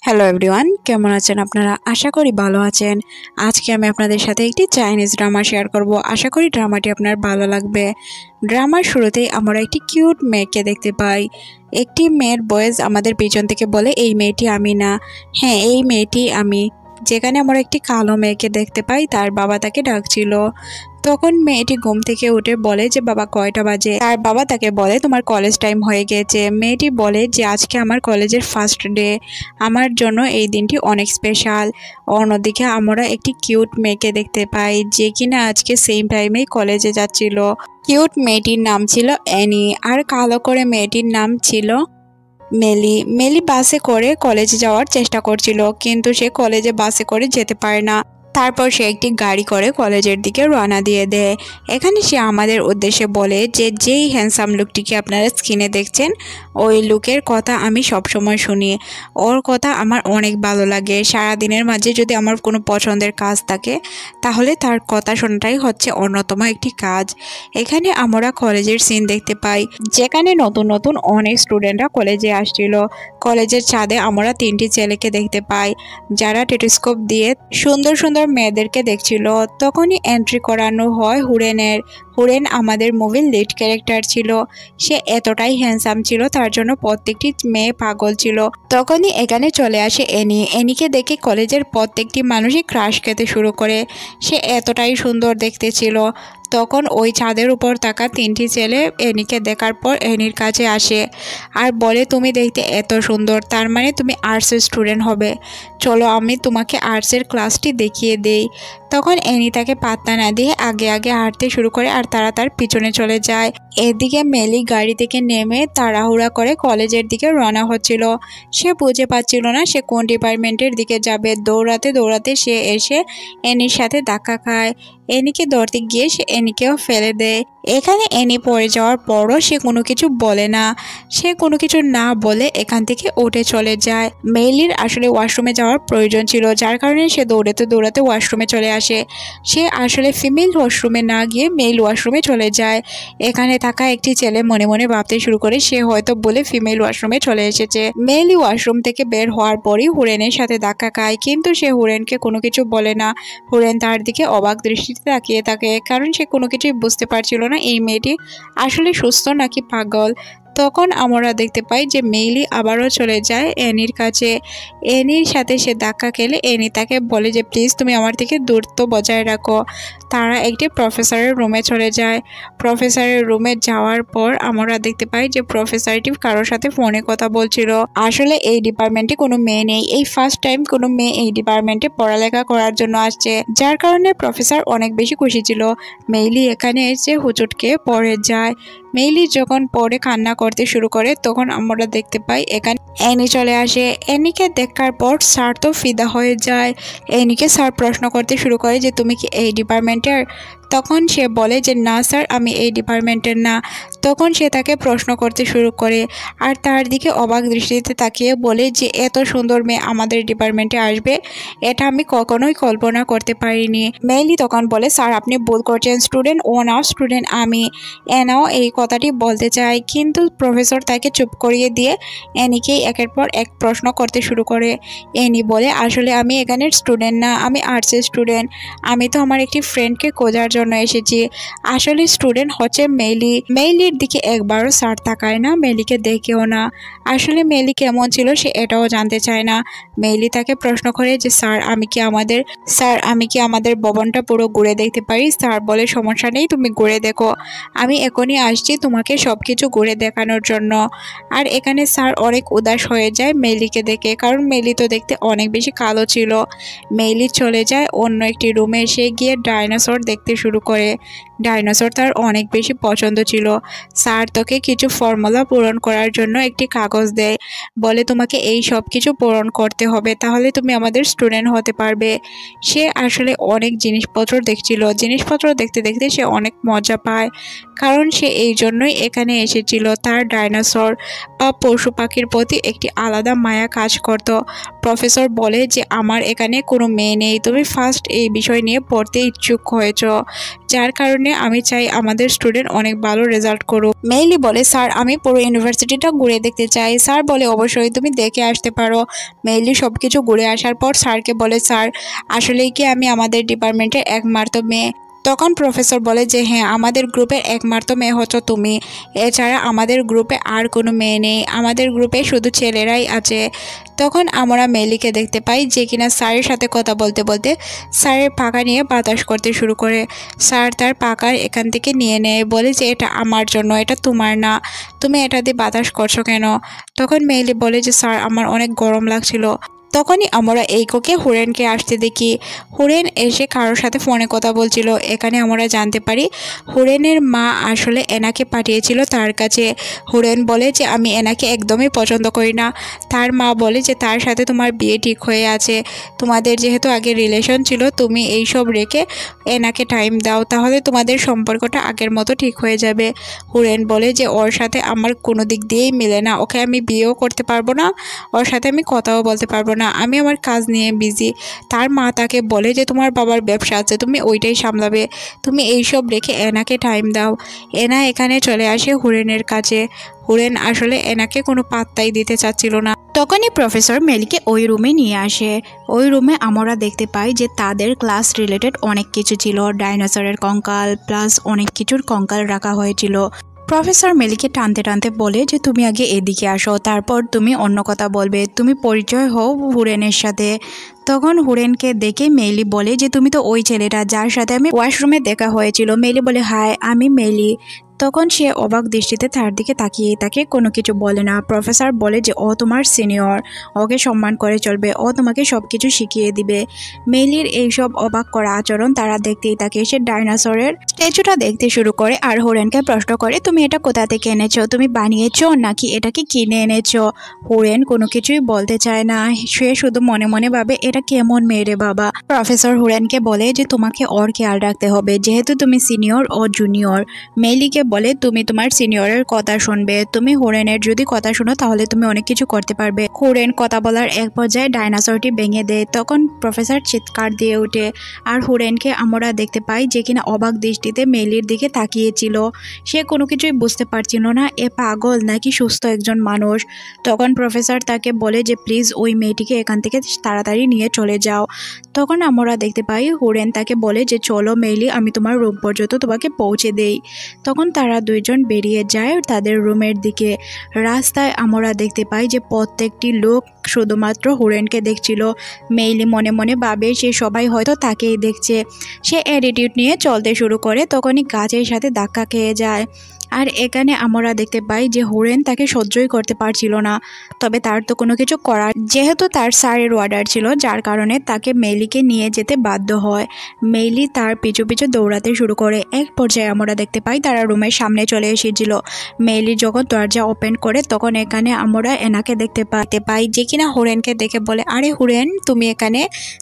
Hello everyone, কেমন আছেন আপনারা? আশা করি ভালো আছেন। আজকে আমি আপনাদের সাথে একটি চাইনিজ ড্রামা শেয়ার করব। আশা করি ড্রামাটি আপনার ভালো লাগবে। ড্রামার শুরুতেই আমরা একটি কিউট মেয়েকে দেখতে পাই। একটি মেয়ের বয়েস আমাদের পিছন থেকে বলে, এই মেয়েটি আমি না। হ্যাঁ, এই মেয়েটি আমি। যেখানে আমরা একটি কালো মেয়েকে দেখতে পাই, তার বাবা তাকে ডাকছিল। তখন মেয়েটি ঘুম থেকে উঠে বলে যে বাবা কয়টা বাজে। তার বাবা তাকে বলে তোমার কলেজ টাইম হয়ে গেছে। মেয়েটি বলে যে আজকে আমার কলেজের ফার্স্ট ডে, আমার জন্য এই দিনটি অনেক স্পেশাল। অন্যদিকে আমরা একটি কিউট মেয়েকে দেখতে পাই যে কিনা আজকে সেম টাইমেই কলেজে যাচ্ছিল। কিউট মেয়েটির নাম ছিল অ্যানি, আর কালো করে মেয়েটির নাম ছিল মেলি। মেলি বাসে করে কলেজে যাওয়ার চেষ্টা করছিল, কিন্তু সে কলেজে বাসে করে যেতে পারে না। তারপর সে একটি গাড়ি করে কলেজের দিকে রওনা দিয়ে দেয়। এখানে সে আমাদের উদ্দেশ্যে বলে যে যেই হ্যান্ডসাম লুকটিকে আপনারা স্ক্রিনে দেখছেন, ওই লুকের কথা আমি সবসময় শুনি। ওর কথা আমার অনেক ভালো লাগে। সারাদিনের মাঝে যদি আমার কোনো পছন্দের কাজ থাকে, তাহলে তার কথা শোনাটাই হচ্ছে অন্যতম একটি কাজ। এখানে আমরা কলেজের সিন দেখতে পাই, যেখানে নতুন নতুন অনেক স্টুডেন্টরা কলেজে আসছিল। কলেজের ছাদে আমরা তিনটি ছেলেকে দেখতে পাই, যারা টেলিস্কোপ দিয়ে সুন্দর সুন্দর মেয়েদেরকে দেখছিল। তখনই এন্ট্রি করানো হয় হুরেনের। হুরেন আমাদের মুভির লিড ক্যারেক্টার ছিল। সে এতটাই হ্যান্ডসাম ছিল, তার জন্য প্রত্যেকটি মেয়ে পাগল ছিল। তখনই এখানে চলে আসে এনি। এনিকে দেখে কলেজের প্রত্যেকটি মানুষই ক্রাশ খেতে শুরু করে। সে এতটাই সুন্দর দেখতে ছিল। তখন ওই ছাদের উপর থাকা তিনটি ছেলে এনিকে দেখার পর এনির কাছে আসে আর বলে তুমি দেখতে এত সুন্দর, তার মানে তুমি আর্টসের স্টুডেন্ট হবে, চলো আমি তোমাকে আর্টসের ক্লাসটি দেখিয়ে দেই। তখন এনি তাকে পাত্তা না দিয়ে আগে আগে হাঁটতে শুরু করে আর তারা তার পিছনে চলে যায়। এদিকে মেলি গাড়ি থেকে নেমে তাড়াহুড়া করে কলেজের দিকে রওনা হচ্ছিল। সে বুঝে পাচ্ছিল না সে কোন ডিপার্টমেন্টের দিকে যাবে। দৌড়াতে দৌড়াতে সে এসে এনির সাথে ধাক্কা খায়। এনিকে ধরতে গিয়ে সে এনিকেও ফেলে দেয়। এখানে এনি পড়ে যাওয়ার পরও সে কোনো কিছু বলে না। সে কোনো কিছু না বলে এখান থেকে উঠে চলে যায়। মেইলির আসলে ওয়াশরুমে যাওয়ার প্রয়োজন ছিল, যার কারণে সে দৌড়াতে দৌড়াতে ওয়াশরুমে চলে আসে। সে আসলে ফিমেল ওয়াশরুমে না গিয়ে মেল ওয়াশরুমে চলে যায়। এখানে থাকা একটি ছেলে মনে মনে ভাবতে শুরু করে সে হয়তো বলে ফিমেল ওয়াশরুমে চলে এসেছে। মেইলি ওয়াশরুম থেকে বের হওয়ার পরই হুরেনের সাথে ধাক্কা খায়, কিন্তু সে হুরেনকে কোনো কিছু বলে না। হুরেন তার দিকে অবাক দৃষ্টিতে তাকিয়ে থাকে, কারণ সে কোনো কিছুই বুঝতে পারছিল না এই মেয়েটি আসলে সুস্থ নাকি পাগল। তখন আমরা দেখতে পাই যে মেইলি আবারও চলে যায় এনির কাছে। এনির সাথে সে ধাক্কা খেলে এনি তাকে বলে যে প্লিজ তুমি আমার থেকে দূরত্ব বজায় রাখো। তারা একটি প্রফেসরের রুমে চলে যায়। প্রফেসরের রুমে যাওয়ার পর আমরা দেখতে পাই যে প্রফেসরটি কারোর সাথে ফোনে কথা বলছিল। আসলে এই ডিপার্টমেন্টে কোনো মেয়ে নেই, এই ফার্স্ট টাইম কোনো মেয়ে এই ডিপার্টমেন্টে পড়ালেখা করার জন্য আসছে, যার কারণে প্রফেসর অনেক বেশি খুশি ছিল। মেইলি এখানে এসে হুচটকে পড়ে যায়। মেইলি যখন পড়ে কান্না করতে শুরু করে, তখন আমরা দেখতে পাই এখানে এনি চলে আসে। এনিকে দেখার পর স্যার তো ফিদা হয়ে যায়। এনিকে স্যার প্রশ্ন করতে শুরু করে যে তুমি কি এই ডিপার্টমেন্টের? তখন সে বলে যে না স্যার, আমি এই ডিপার্টমেন্টের না। তখন সে তাকে প্রশ্ন করতে শুরু করে আর তার দিকে অবাক দৃষ্টিতে তাকিয়ে বলে যে এত সুন্দর মেয়ে আমাদের ডিপার্টমেন্টে আসবে, এটা আমি কখনোই কল্পনা করতে পারিনি। মেইলি তখন বলে স্যার আপনি ভুল করছেন, স্টুডেন্ট ও না, স্টুডেন্ট আমি। এনাও এই কথাটি বলতে চায়, কিন্তু প্রফেসর তাকে চুপ করিয়ে দিয়ে এনিকেই একের পর এক প্রশ্ন করতে শুরু করে। এনি বলে আসলে আমি এখানের স্টুডেন্ট না, আমি আর্টসের স্টুডেন্ট। আমি তো আমার একটি ফ্রেন্ডকে খোঁজার জন্য এসেছি। আসলে স্টুডেন্ট হচ্ছে মেইলি। মেইলির দিকে একবারও স্যার তাকায় না, মেইলিকে দেখেও না। আসলে মেইলি কেমন ছিল সে এটাও জানতে চায় না। মেইলি তাকে প্রশ্ন করে যে স্যার আমি কি আমাদের ভবনটা পুরো ঘুরে দেখতে পারি? স্যার বলে সমস্যা নেই, তুমি ঘুরে দেখো, আমি এখনই আসছি তোমাকে সবকিছু ঘুরে দেখানোর জন্য। আর এখানে স্যার অনেক উদাস হয়ে যায় মেইলিকে দেখে, কারণ মেইলি তো দেখতে অনেক বেশি কালো ছিল। মেইলি চলে যায় অন্য একটি রুমে, সে গিয়ে ডাইনোসর দেখতে শুরু করে। ডাইনোসর তার অনেক বেশি পছন্দ ছিল। স্যার তোকে কিছু ফর্মুলা পূরণ করার জন্য একটি কাগজ দেয়, বলে তোমাকে এই সব কিছু পূরণ করতে হবে, তাহলে তুমি আমাদের স্টুডেন্ট হতে পারবে। সে আসলে অনেক জিনিসপত্র দেখছিল। জিনিসপত্র দেখতে দেখতে সে অনেক মজা পায়, কারণ সে এই জন্যই এখানে এসেছিল। তার ডাইনোসর বা পশু পাখির প্রতি একটি আলাদা মায়া কাজ করত। প্রফেসর বলে যে আমার এখানে কোনো মেয়ে নেই, তুমি ফার্স্ট এই বিষয় নিয়ে পড়তে ইচ্ছুক হয়েছ, যার কারণে কারণে আমি চাই আমাদের স্টুডেন্ট অনেক ভালো রেজাল্ট করুক। মেইলি বলে স্যার আমি পুরো ইউনিভার্সিটিটা ঘুরে দেখতে চাই। স্যার বলে অবশ্যই তুমি দেখে আসতে পারো। মেইলি সব কিছু ঘুরে আসার পর স্যারকে বলে স্যার আসলেই কি আমি আমাদের ডিপার্টমেন্টের একমাত্র মেয়ে? তখন প্রফেসর বলে যে হ্যাঁ আমাদের গ্রুপের একমাত্র মেয়ে হচ্ছে তুমি, এছাড়া আমাদের গ্রুপে আর কোনো মেয়ে নেই, আমাদের গ্রুপে শুধু ছেলেরাই আছে। তখন আমরা মেলিকে দেখতে পাই যে কিনা স্যারের সাথে কথা বলতে বলতে স্যারের পাখা নিয়ে বাতাস করতে শুরু করে। স্যার তার পাখা এখান থেকে নিয়ে নেয়, বলে যে এটা আমার জন্য, এটা তোমার না, তুমি এটা দিয়ে বাতাস করছো কেন? তখন মেলি বলে যে স্যার আমার অনেক গরম লাগছিল। তখনই আমরা এইকোকে হুরেনকে আসতে দেখি। হুরেন এসে কারোর সাথে ফোনে কথা বলছিল। এখানে আমরা জানতে পারি হুরেনের মা আসলে এনাকে পাঠিয়েছিল তার কাছে। হুরেন বলে যে আমি এনাকে একদমই পছন্দ করি না। তার মা বলে যে তার সাথে তোমার বিয়ে ঠিক হয়ে আছে, তোমাদের যেহেতু আগে রিলেশন ছিল, তুমি এই সব রেখে এনাকে টাইম দাও, তাহলে তোমাদের সম্পর্কটা আগের মতো ঠিক হয়ে যাবে। হুরেন বলে যে ওর সাথে আমার কোনো দিক দিয়েই মিলে না, ওকে আমি বিয়েও করতে পারবো না, ওর সাথে আমি কথাও বলতে পারবো না, আমি আমার কাজ নিয়ে বিজি। তার মা তাকে বলে যে তোমার বাবার ব্যবসা আছে, তুমি ওইটাই সামলাবে, তুমি এইসব রেখে এনাকে টাইম দাও। এনা এখানে চলে আসে হুরেনের কাছে। হুরেন আসলে এনাকে কোনো পাত্তাই দিতে চাচ্ছিল না। তখনই প্রফেসর মেলিকে ওই রুমে নিয়ে আসে। ওই রুমে আমরা দেখতে পাই যে তাদের ক্লাস রিলেটেড অনেক কিছু ছিল, ডাইনোসরের কঙ্কাল প্লাস অনেক কিছুর কঙ্কাল রাখা হয়েছিল। প্রফেসর মেলিকে টানতে টানতে বলে যে তুমি আগে এদিকে আসো, তারপর তুমি অন্য কথা বলবে, তুমি পরিচয় হও হুরেনের সাথে। তখন হুরেনকে দেখে মেলি বলে যে তুমি তো ওই ছেলেটা যার সাথে আমি ওয়াশরুমে দেখা হয়েছিল। মেলি বলে হাই আমি মেলি। তখন সে অবাক দৃষ্টিতে তার দিকে তাকিয়ে তাকে কোনো কিছু বলে না। প্রফেসর বলে যে ও তোমার সিনিয়র, ওকে সম্মান করে চলবে, ও তোমাকে সব কিছু শিখিয়ে দিবে। মেলির এইসব অবাক করা আচরণ তারা দেখতেই থাকে। সে ডাইনোসরের স্ট্যাচুটা দেখতে শুরু করে আর হুরেনকে প্রশ্ন করে তুমি এটা কোথা থেকে এনেছো, তুমি বানিয়েছো নাকি এটাকে কিনে এনেছো? হুরেন কোনো কিছুই বলতে চায় না, সে শুধু মনে মনে ভাবে এটা কেমন মেয়ে রে বাবা। প্রফেসর হুরেনকে বলে যে তোমাকে ওর খেয়াল রাখতে হবে, যেহেতু তুমি সিনিয়র ও জুনিয়র। মেলিকে বলে তুমি তোমার সিনিয়রের কথা শুনবে, তুমি হুরেনের যদি কথা শুনো তাহলে তুমি অনেক কিছু করতে পারবে। হুরেন কথা বলার এক পর্যায়ে ডাইনোসরটি ভেঙে দেয়। তখন প্রফেসর চিৎকার দিয়ে ওঠে আর হুরেনকে আমরা দেখতে পাই যে কিনা অবাক দৃষ্টিতে মেলির দিকে তাকিয়েছিল। সে কোনো কিছুই বুঝতে পারছিল না এ পাগল নাকি সুস্থ একজন মানুষ। তখন প্রফেসর তাকে বলে যে প্লিজ ওই মেয়েটিকে এখান থেকে তাড়াতাড়ি নিয়ে চলে যাও। তখন আমরা দেখতে পাই হুরেন তাকে বলে যে চলো মেলি, আমি তোমার রুম পর্যন্ত তোমাকে পৌঁছে দেই। তখন তারা দুইজন বেরিয়ে যায় তাদের রুমের দিকে। রাস্তায় আমরা দেখতে পাই যে প্রত্যেকটি লোক শুধুমাত্র হুরেনকে দেখছিল। মেইলি মনে মনে ভাবে সে সবাই হয়তো তাকেই দেখছে। সে অ্যাটিটিউড নিয়ে চলতে শুরু করে, তখনই গাছের সাথে ধাক্কা খেয়ে যায়। আর এখানে আমরা দেখতে পাই যে হুরেন তাকে সহ্যই করতে পারছিল না, তবে তার তো কোনো কিছু করার, যেহেতু তার স্যারের অর্ডার ছিল, যার কারণে তাকে মেইলিকে নিয়ে যেতে বাধ্য হয়। মেইলি তার পিছু পিছু দৌড়াতে শুরু করে। এক পর্যায়ে আমরা দেখতে পাই তারা রুমের সামনে চলে এসেছিল। মেইলি যখন দরজা ওপেন করে তখন এখানে আমরা এনাকে দেখতে পাই যে কিনা হুরেনকে দেখে বলে আরে হুরেন তুমি এখানে,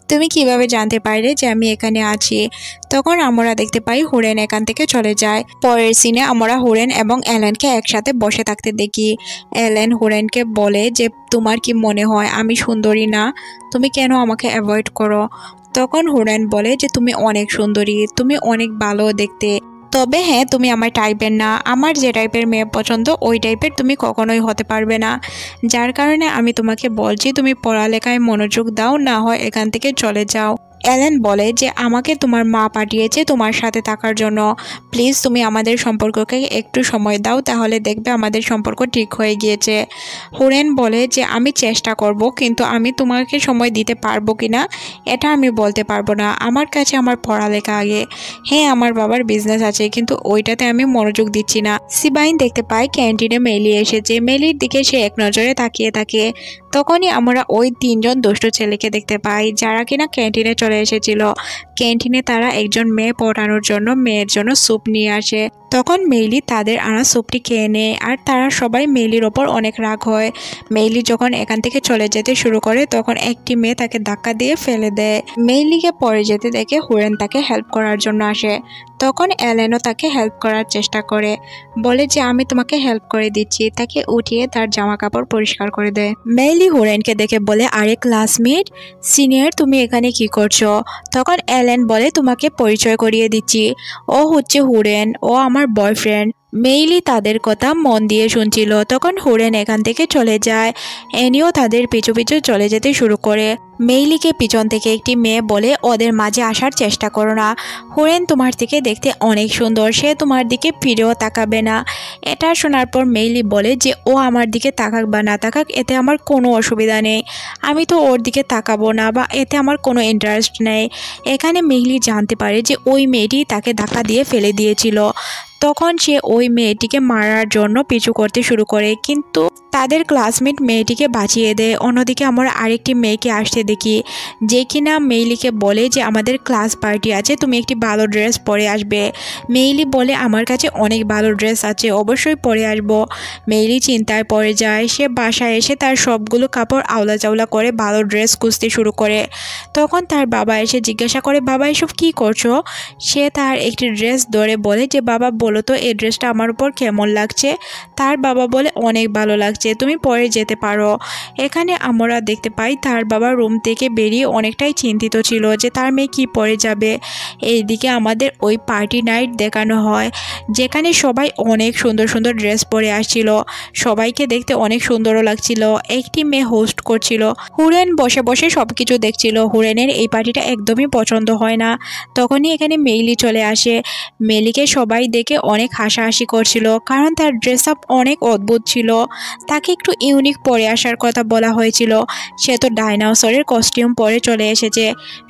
তুমি কিভাবে জানতে পারলে যে আমি এখানে আছি? তখন আমরা দেখতে পাই হুরেন এখান থেকে চলে যায়। পরের সিনে আমরা হুরেন এবং এলেনকে একসাথে বসে থাকতে দেখি। এলেন হুরেনকে বলে যে তোমার কি মনে হয় আমি সুন্দরী না? তুমি কেন আমাকে অ্যাভয়েড করো? তখন হুরেন বলে যে তুমি অনেক সুন্দরী, তুমি অনেক ভালো দেখতে, তবে হ্যাঁ তুমি আমার টাইপের না, আমার যে টাইপের মেয়ে পছন্দ ওই টাইপের তুমি কখনোই হতে পারবে না। যার কারণে আমি তোমাকে বলছি তুমি পড়ালেখায় মনোযোগ দাও, না হয় এখান থেকে চলে যাও। এলেন বলে যে আমাকে তোমার মা পাঠিয়েছে তোমার সাথে থাকার জন্য, প্লিজ তুমি আমাদের সম্পর্ককে একটু সময় দাও, তাহলে দেখবে আমাদের সম্পর্ক ঠিক হয়ে গিয়েছে। হুরেন বলে যে আমি চেষ্টা করব, কিন্তু আমি তোমাকে সময় দিতে পারবো কিনা এটা আমি বলতে পারবো না, আমার কাছে আমার পড়ালেখা আগে। হ্যাঁ আমার বাবার বিজনেস আছে, কিন্তু ওইটাতে আমি মনোযোগ দিচ্ছি না। সিবাইন দেখতে পাই ক্যান্টিনে মেলি এসেছে, মেলির দিকে সে এক নজরে তাকিয়ে থাকে। তখনই আমরা ওই তিনজন দুষ্ট ছেলেকে দেখতে পাই যারা কিনা ক্যান্টিনে চলে এসেছিল। ক্যান্টিনে তারা একজন মেয়ে পড়ানোর জন্য মেয়ের জন্য স্যুপ নিয়ে আসে। তখন মেইলি তাদের আনা স্যুপটি খেয়ে নেয় আর তারা সবাই মেইলির ওপর অনেক রাগ হয়। মেইলি যখন এখান থেকে চলে যেতে শুরু করে তখন একটি মেয়ে তাকে ধাক্কা দিয়ে ফেলে দেয়। মেইলিকে পড়ে যেতে দেখে হুরেন তাকে হেল্প করার জন্য আসে। তখন এলেনও তাকে হেল্প করার চেষ্টা করে, বলে যে আমি তোমাকে হেল্প করে দিচ্ছি। তাকে উঠিয়ে তার জামা কাপড় পরিষ্কার করে দেয়। মেইলি হুরেনকে দেখে বলে, আরে ক্লাসমেট সিনিয়র, তুমি এখানে কি করছো? তখন এলেন বলে, তোমাকে পরিচয় করিয়ে দিচ্ছি, ও হচ্ছে হুরেন, ও আমার বয়ফ্রেন্ড। মেইলি তাদের কথা মন দিয়ে শুনছিল। তখন হুরেন এখান থেকে চলে যায়। এনিও তাদের পিছু পিছু চলে যেতে শুরু করে। মেইলিকে পিছন থেকে একটি মেয়ে বলে, ওদের মাঝে আসার চেষ্টা করো না, হুরেন তোমার থেকে দেখতে অনেক সুন্দর, সে তোমার দিকে ফিরেও তাকাবে না। এটা শোনার পর মেইলি বলে যে ও আমার দিকে তাকাক বা না তাকাক এতে আমার কোনো অসুবিধা নেই, আমি তো ওর দিকে তাকাবো না বা এতে আমার কোনো ইন্টারেস্ট নেই। এখানে মেইলি জানতে পারে যে ওই মেয়েটি তাকে ধাক্কা দিয়ে ফেলে দিয়েছিল। তখন সে ওই মেয়েটিকে মারার জন্য পিছু করতে শুরু করে, কিন্তু তাদের ক্লাসমেট মেয়েটিকে বাঁচিয়ে দেয়। অন্যদিকে আমরা আরেকটি মেয়েকে আসতে দেখি, যে কিনা মেইলিকে বলে যে আমাদের ক্লাস পার্টি আছে, তুমি একটি ভালো ড্রেস পরে আসবে। মেইলি বলে আমার কাছে অনেক ভালো ড্রেস আছে, অবশ্যই পরে আসবো। মেইলি চিন্তায় পড়ে যায়। সে বাসায় এসে তার সবগুলো কাপড় আওলা চাওলা করে ভালো ড্রেস খুঁজতে শুরু করে। তখন তার বাবা এসে জিজ্ঞাসা করে, বাবা এসব কী করছো? সে তার একটি ড্রেস ধরে বলে যে বাবা বলো তো এই ড্রেসটা আমার উপর কেমন লাগছে? তার বাবা বলে অনেক ভালো লাগছে, তুমি পরে যেতে পারো। এখানে আমরা দেখতে পাই তার বাবা রুম থেকে বেরিয়ে অনেকটাই চিন্তিত ছিল যে তার মেয়ে কী পরে যাবে। এইদিকে আমাদের ওই পার্টি নাইট দেখানো হয়, যেখানে সবাই অনেক সুন্দর সুন্দর ড্রেস পরে আসছিল। সবাইকে দেখতে অনেক সুন্দরও লাগছিল। একটি মেয়ে হোস্ট করছিল। হুরেন বসে বসে সব কিছু দেখছিল। হুরেনের এই পার্টিটা একদমই পছন্দ হয় না। তখনই এখানে মেইলি চলে আসে। মেইলিকে সবাই দেখে অনেক হাসাহাসি করছিল, কারণ তার ড্রেস আপ অনেক অদ্ভুত ছিল। তাকে একটু ইউনিক পরে আসার কথা বলা হয়েছিল। সে তো ডাইনোসরের কস্টিউম পরে চলে এসেছে।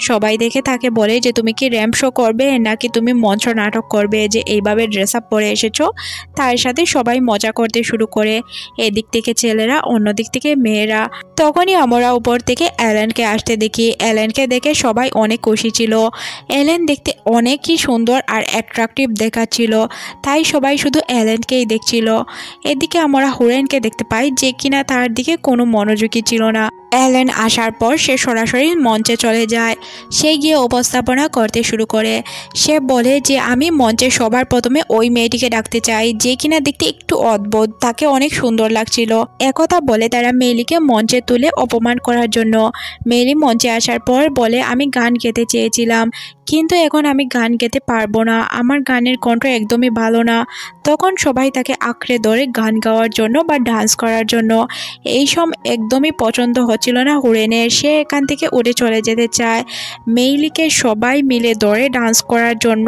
সবাই দেখে তাকে বলে যে তুমি কি র্যাম্প শো করবে নাকি তুমি মঞ্চ নাটক করবে যে এইভাবে ড্রেস আপ পরে এসেছো? তার সাথে সবাই মজা করতে শুরু করে, এদিক থেকে ছেলেরা অন্যদিক থেকে মেয়েরা। তখনই আমরা উপর থেকে অ্যালেনকে আসতে দেখি। অ্যালেনকে দেখে সবাই অনেক খুশি ছিল। অ্যালেন দেখতে অনেকই সুন্দর আর অ্যাট্রাকটিভ দেখাচ্ছিল, তাই সবাই শুধু অ্যালেনকেই দেখছিল। এদিকে আমরা হুরেনকে দেখতে পাই, যে কিনা তার দিকে কোনো মনোযোগী ছিল না। অ্যালেন আসার পর সে সরাসরি মঞ্চে চলে যায়। সে গিয়ে উপস্থাপনা করতে শুরু করে। সে বলে যে আমি মঞ্চে সবার প্রথমে ওই মেয়েটিকে ডাকতে চাই, যে কিনা দেখতে একটু অদ্ভুত, তাকে অনেক সুন্দর লাগছিল। একথা বলে তারা মেইলিকে মঞ্চে তুলে অপমান করার জন্য। মেইলি মঞ্চে আসার পর বলে, আমি গান গেতে চেয়েছিলাম, কিন্তু এখন আমি গান গেতে পারবো না, আমার গানের কণ্ঠ একদমই ভালো না। তখন সবাই তাকে আঁকড়ে ধরে গান গাওয়ার জন্য বা ডান্স করার জন্য। এইসব একদমই পছন্দ হচ্ছিল না হুরেনের। সে এখান থেকে উড়ে চলে যেতে চায়। মেইলিকে সবাই মিলে ধরে ডান্স করার জন্য।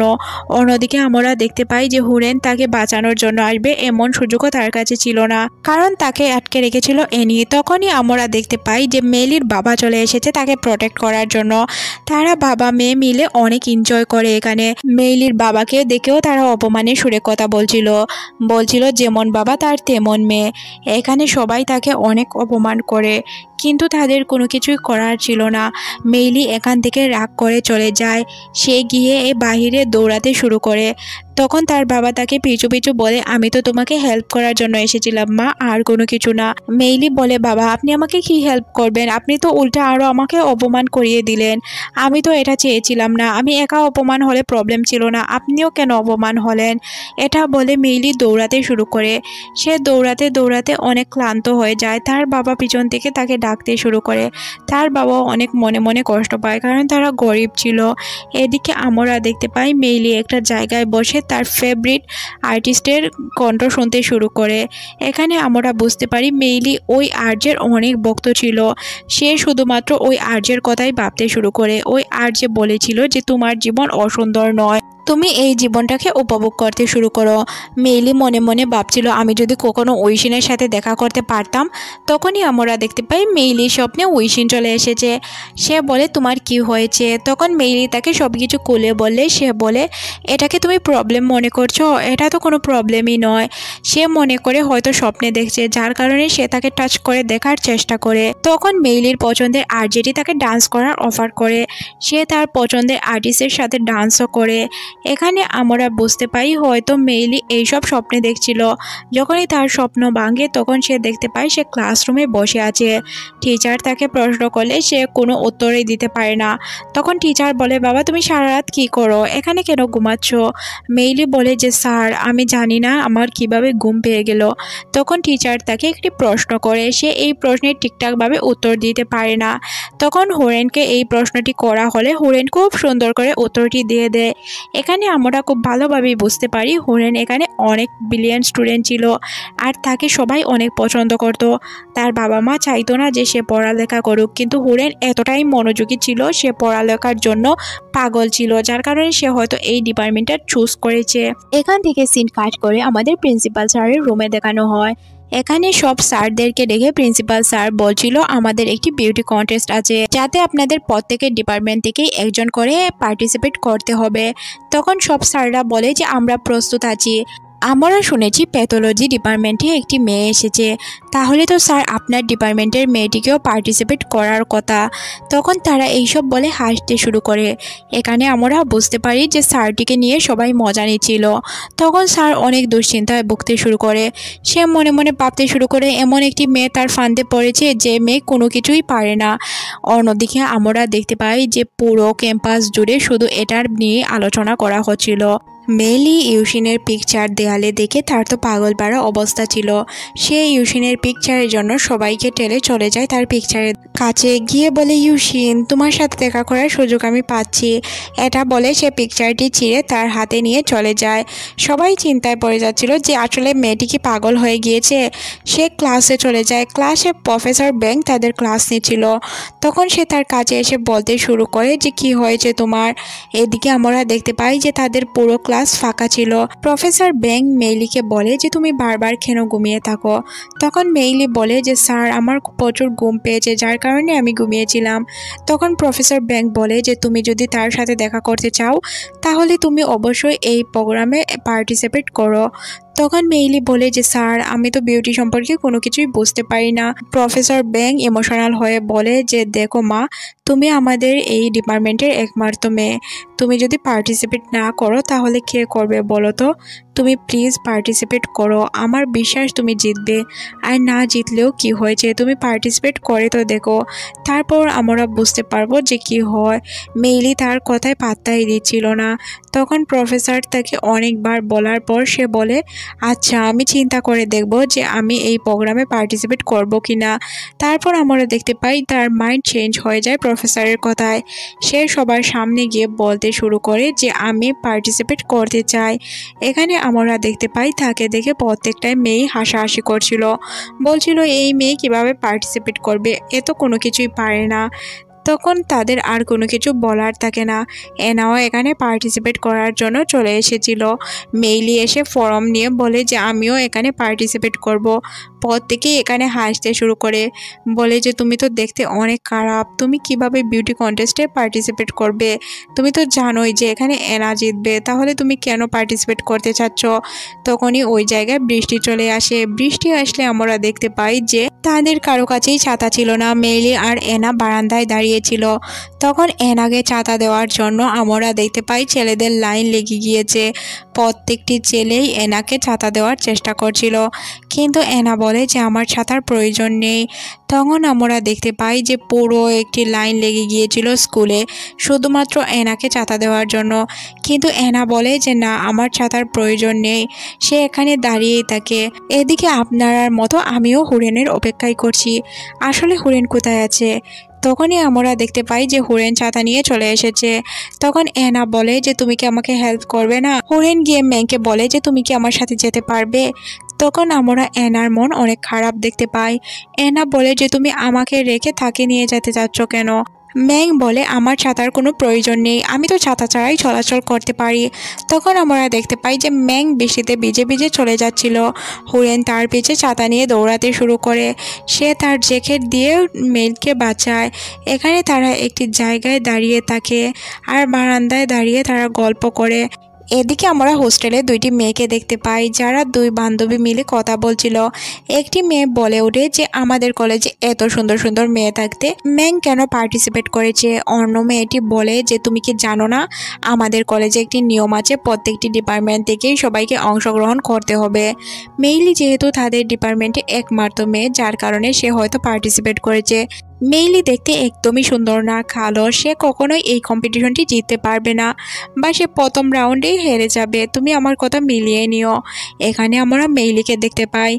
অন্যদিকে আমরা দেখতে পাই যে হুরেন তাকে বাঁচানোর জন্য আসবে এমন সুযোগও তার কাছে ছিল না, কারণ তাকে আটকে রেখেছিল এনি। তখনই আমরা দেখতে পাই যে মেইলির বাবা চলে এসেছে তাকে প্রোটেক্ট করার জন্য। তারা বাবা মেয়ে মিলে অনেক এনজয় করে এখানে। মেইলির বাবাকে দেখেও তারা অপমানের সুরে কথা বলছিল যেমন বাবা তার তেমন মেয়ে। এখানে সবাই তাকে অনেক অপমান করে, কিন্তু তাদের কোনো কিছুই করার ছিল না। মেইলি এখান থেকে রাগ করে চলে যায়। সে গিয়ে বাহিরে দৌড়াতে শুরু করে। তখন তার বাবা তাকে পিছু পিছু বলে, আমি তো তোমাকে হেল্প করার জন্য এসেছিলাম মা, আর কোনো কিছু না। মেইলি বলে, বাবা আপনি আমাকে কি হেল্প করবেন? আপনি তো উল্টা আরও আমাকে অপমান করিয়ে দিলেন। আমি তো এটা চেয়েছিলাম না, আমি একা অপমান হলে প্রবলেম ছিল না, আপনিও কেন অপমান হলেন? এটা বলে মেইলি দৌড়াতে শুরু করে। সে দৌড়াতে দৌড়াতে অনেক ক্লান্ত হয়ে যায়। তার বাবা পিছন থেকে তাকে ডাকতে শুরু করে। তার বাবা অনেক মনে মনে কষ্ট পায়, কারণ তারা গরিব ছিল। এদিকে আমরা দেখতে পাই মেইলি একটা জায়গায় বসে তার ফেভারিট আর্টিস্টের কণ্ঠ শুনতে শুরু করে। এখানে আমরা বুঝতে পারি মেইলি ওই আর্যের অনেক ভক্ত ছিল। সে শুধুমাত্র ওই আর্যের কথাই ভাবতে শুরু করে। ওই আর্য বলেছিল যে তোমার জীবন অসুন্দর নয়, তুমি এই জীবনটাকে উপভোগ করতে শুরু করো। মেইলি মনে মনে ভাবছিল আমি যদি কখনো ঐশিনের সাথে দেখা করতে পারতাম। তখনই আমরা দেখতে পাই মেইলির স্বপ্নে ঐশিন চলে এসেছে। সে বলে তোমার কি হয়েছে? তখন মেইলি তাকে সব কিছু খুলে বললে সে বলে, এটাকে তুমি প্রবলেম মনে করছো? এটা তো কোনো প্রবলেমই নয়। সে মনে করে হয়তো স্বপ্নে দেখছে, যার কারণে সে তাকে টাচ করে দেখার চেষ্টা করে। তখন মেইলির পছন্দের আর্টিস্ট তাকে ডান্স করার অফার করে। সে তার পছন্দের আর্টিস্টের সাথে ডান্সও করে। এখানে আমরা বুঝতে পাই হয়তো মেইলি এইসব স্বপ্নে দেখছিল। যখনই তার স্বপ্ন ভাঙে তখন সে দেখতে পায় সে ক্লাসরুমে বসে আছে। টিচার তাকে প্রশ্ন করলে সে কোনো উত্তরই দিতে পারে না। তখন টিচার বলে, বাবা তুমি সারা রাত কী করো, এখানে কেন ঘুমাচ্ছ? মেইলি বলে যে স্যার আমি জানি না আমার কিভাবে ঘুম পেয়ে গেল। তখন টিচার তাকে একটি প্রশ্ন করে, সে এই প্রশ্নের ঠিকঠাকভাবে উত্তর দিতে পারে না। তখন হুরেনকে এই প্রশ্নটি করা হলে হুরেন খুব সুন্দর করে উত্তরটি দিয়ে দেয়। এখানে আমরা খুব ভালোভাবেই বুঝতে পারি হুরেন এখানে অনেক ব্রিলিয়ান্ট স্টুডেন্ট ছিল আর তাকে সবাই অনেক পছন্দ করত। তার বাবা মা চাইতো না যে সে পড়ালেখা করুক, কিন্তু হুরেন এতটাই মনোযোগী ছিল, সে পড়ালেখার জন্য পাগল ছিল, যার কারণে সে হয়তো এই ডিপার্টমেন্টটা চুজ করেছে। এখান থেকে সিন কাট করে আমাদের প্রিন্সিপাল স্যারের রুমে দেখানো হয়। এখানে সব স্যারদেরকে দেখে প্রিন্সিপাল স্যার বলছিল আমাদের একটি বিউটি কন্টেস্ট আছে, যাতে আপনাদের প্রত্যেকের ডিপার্টমেন্ট থেকেই একজন করে পার্টিসিপেট করতে হবে। তখন সব স্যাররা বলে যে আমরা প্রস্তুত আছি। আমরা শুনেছি প্যাথোলজি ডিপার্টমেন্টে একটি মেয়ে এসেছে, তাহলে তো স্যার আপনার ডিপার্টমেন্টের মেয়েটিকেও পার্টিসিপেট করার কথা। তখন তারা এইসব বলে হাসতে শুরু করে। এখানে আমরা বুঝতে পারি যে স্যারটিকে নিয়ে সবাই মজা নিচ্ছিল। তখন স্যার অনেক দুশ্চিন্তায় ভুগতে শুরু করে। সে মনে মনে ভাবতে শুরু করে এমন একটি মেয়ে তার ফান্দে পড়েছে যে মেয়ে কোনো কিছুই পারে না। অন্যদিকে আমরা দেখতে পাই যে পুরো ক্যাম্পাস জুড়ে শুধু এটার নিয়ে আলোচনা করা হচ্ছিল। মেইলি ইউসিনের পিকচার দেয়ালে দেখে তার তো পাগল পাড়া অবস্থা ছিল। সে ইউসিনের পিকচারের জন্য সবাইকে টেলে চলে যায় তার পিকচারের কাছে গিয়ে বলে, ইউসিন তোমার সাথে দেখা করার সুযোগ আমি পাচ্ছি। এটা বলে সে পিকচারটি ছিঁড়ে তার হাতে নিয়ে চলে যায়। সবাই চিন্তায় পড়ে যাচ্ছিল যে আসলে মেয়েটি কি পাগল হয়ে গিয়েছে। সে ক্লাসে চলে যায়। ক্লাসে প্রফেসর ব্যাং তাদের ক্লাস নিচ্ছিল। তখন সে তার কাছে এসে বলতে শুরু করে যে কি হয়েছে তোমার। এদিকে আমরা দেখতে পাই যে তাদের পুরো ক্লাস ফাঁকা ছিল। প্রফেসর ব্যাং মেইলিকে বলে যে তুমি বারবার কেন ঘুমিয়ে থাকো। তখন মেইলি বলে যে স্যার আমার প্রচুর ঘুম পেয়েছে, যার কারণে আমি ঘুমিয়েছিলাম। তখন প্রফেসর ব্যাং বলে যে তুমি যদি তার সাথে দেখা করতে চাও তাহলে তুমি অবশ্যই এই প্রোগ্রামে পার্টিসিপেট করো। তখন মেইলি বলে যে স্যার আমি তো বিউটি সম্পর্কে কোনো কিছুই বুঝতে পারি না। প্রফেসর ব্যাং ইমোশনাল হয়ে বলে যে দেখো মা, তুমি আমাদের এই ডিপার্টমেন্টের একমাত্র মেয়ে, তুমি যদি পার্টিসিপেট না করো তাহলে কে করবে বলো তো। তুমি প্লিজ পার্টিসিপেট করো, আমার বিশ্বাস তুমি জিতবে। আর না জিতলেও কি হয়েছে, তুমি পার্টিসিপেট করে তো দেখো, তারপর আমরা বুঝতে পারবো যে কি হয়। মেইলি তার কথায় পাত্তাই দিচ্ছিল না। তখন প্রফেসর তাকে অনেকবার বলার পর সে বলে আচ্ছা আমি চিন্তা করে দেখব যে আমি এই প্রোগ্রামে পার্টিসিপেট করব কি না। তারপর আমরা দেখতে পাই তার মাইন্ড চেঞ্জ হয়ে যায় প্রফেসরের কথায়। সে সবার সামনে গিয়ে বলতে শুরু করে যে আমি পার্টিসিপেট করতে চাই। এখানে আমরা দেখতে পাই তাকে দেখে প্রত্যেকটাই মেয়ে হাসাহাসি করছিল, বলছিল এই মেয়ে কিভাবে পার্টিসিপেট করবে, এ তো কোনো কিছুই পারে না। তখন তাদের আর কোনো কিছু বলার থাকে না। এনাও এখানে পার্টিসিপেট করার জন্য চলে এসেছিল। মেইলি এসে ফর্ম নিয়ে বলে যে আমিও এখানে পার্টিসিপেট করব। প্রত্যেকেই এখানে হাসতে শুরু করে, বলে যে তুমি তো দেখতে অনেক খারাপ, তুমি কিভাবে বিউটি কন্টেস্টে পার্টিসিপেট করবে, তুমি তো জানোই যে এখানে এনা জিতবে, তাহলে তুমি কেন পার্টিসিপেট করতে চাচ্ছ। তখনই ওই জায়গায় বৃষ্টি চলে আসে। বৃষ্টি আসলে আমরা দেখতে পাই যে তাদের কারো কাছেই ছাতা ছিল না। মেইলি আর এনা বারান্দায় দাঁড়িয়েছিল। তখন এনাকে ছাতা দেওয়ার জন্য আমরা দেখতে পাই ছেলেদের লাইন লেগে গিয়েছে। প্রত্যেকটি ছেলেই এনাকে ছাতা দেওয়ার চেষ্টা করছিল, কিন্তু এনা বলে যে আমার ছাতার প্রয়োজন নেই। তখন আমরা দেখতে পাই যে পুরো একটি লাইন লেগে গিয়েছিল স্কুলে শুধুমাত্র এনাকে ছাতা দেওয়ার জন্য, কিন্তু এনা বলে যে না আমার ছাতার প্রয়োজন নেই। সে এখানে দাঁড়িয়েই থাকে। এদিকে আপনার মতো আমিও হুরেনের অপেক্ষায় করছি, আসলে হুরেন কোথায় আছে। তখনই আমরা দেখতে পাই যে হুরেন ছাতা নিয়ে চলে এসেছে। তখন এনা বলে যে তুমি কি আমাকে হেল্প করবে না। হুরেন গিয়ে ম্যাংকে বলে যে তুমি কি আমার সাথে যেতে পারবে। তখন আমরা এনার মন অনেক খারাপ দেখতে পাই। এনা বলে যে তুমি আমাকে রেখে তাকে নিয়ে যেতে চাচ্ছ কেন। ম্যাং বলে আমার ছাতার কোনো প্রয়োজন নেই, আমি তো ছাতা ছাড়াই চলাচল করতে পারি। তখন আমরা দেখতে পাই যে ম্যাং বৃষ্টিতে ভিজে ভিজে চলে যাচ্ছিল। হুরেন তার পিছে ছাতা নিয়ে দৌড়াতে শুরু করে। সে তার জ্যাকেট দিয়ে মেঘকে বাঁচায়। এখানে তারা একটি জায়গায় দাঁড়িয়ে থাকে আর বারান্দায় দাঁড়িয়ে তারা গল্প করে। এদিকে আমরা হোস্টেলে দুইটি মেয়েকে দেখতে পাই, যারা দুই বান্ধবী মিলে কথা বলছিল। একটি মেয়ে বলে ওঠে যে আমাদের কলেজে এত সুন্দর সুন্দর মেয়ে থাকতে ম্যাম কেন পার্টিসিপেট করেছে। অন্য মেয়েটি বলে যে তুমি কি জানো না, আমাদের কলেজে একটি নিয়ম আছে, প্রত্যেকটি ডিপার্টমেন্ট থেকেই সবাইকে অংশগ্রহণ করতে হবে। মেইলি যেহেতু তাদের ডিপার্টমেন্টে একমাত্র মেয়ে, যার কারণে সে হয়তো পার্টিসিপেট করেছে। মেইলি দেখতে একদমই সুন্দর না, কালো, সে কখনোই এই কম্পিটিশনটি জিততে পারবে না, বা সে প্রথম রাউন্ডেই হেরে যাবে। তুমি আমার কথা মিলিয়ে নিও। এখানে আমরা মেইলিকে দেখতে পাই,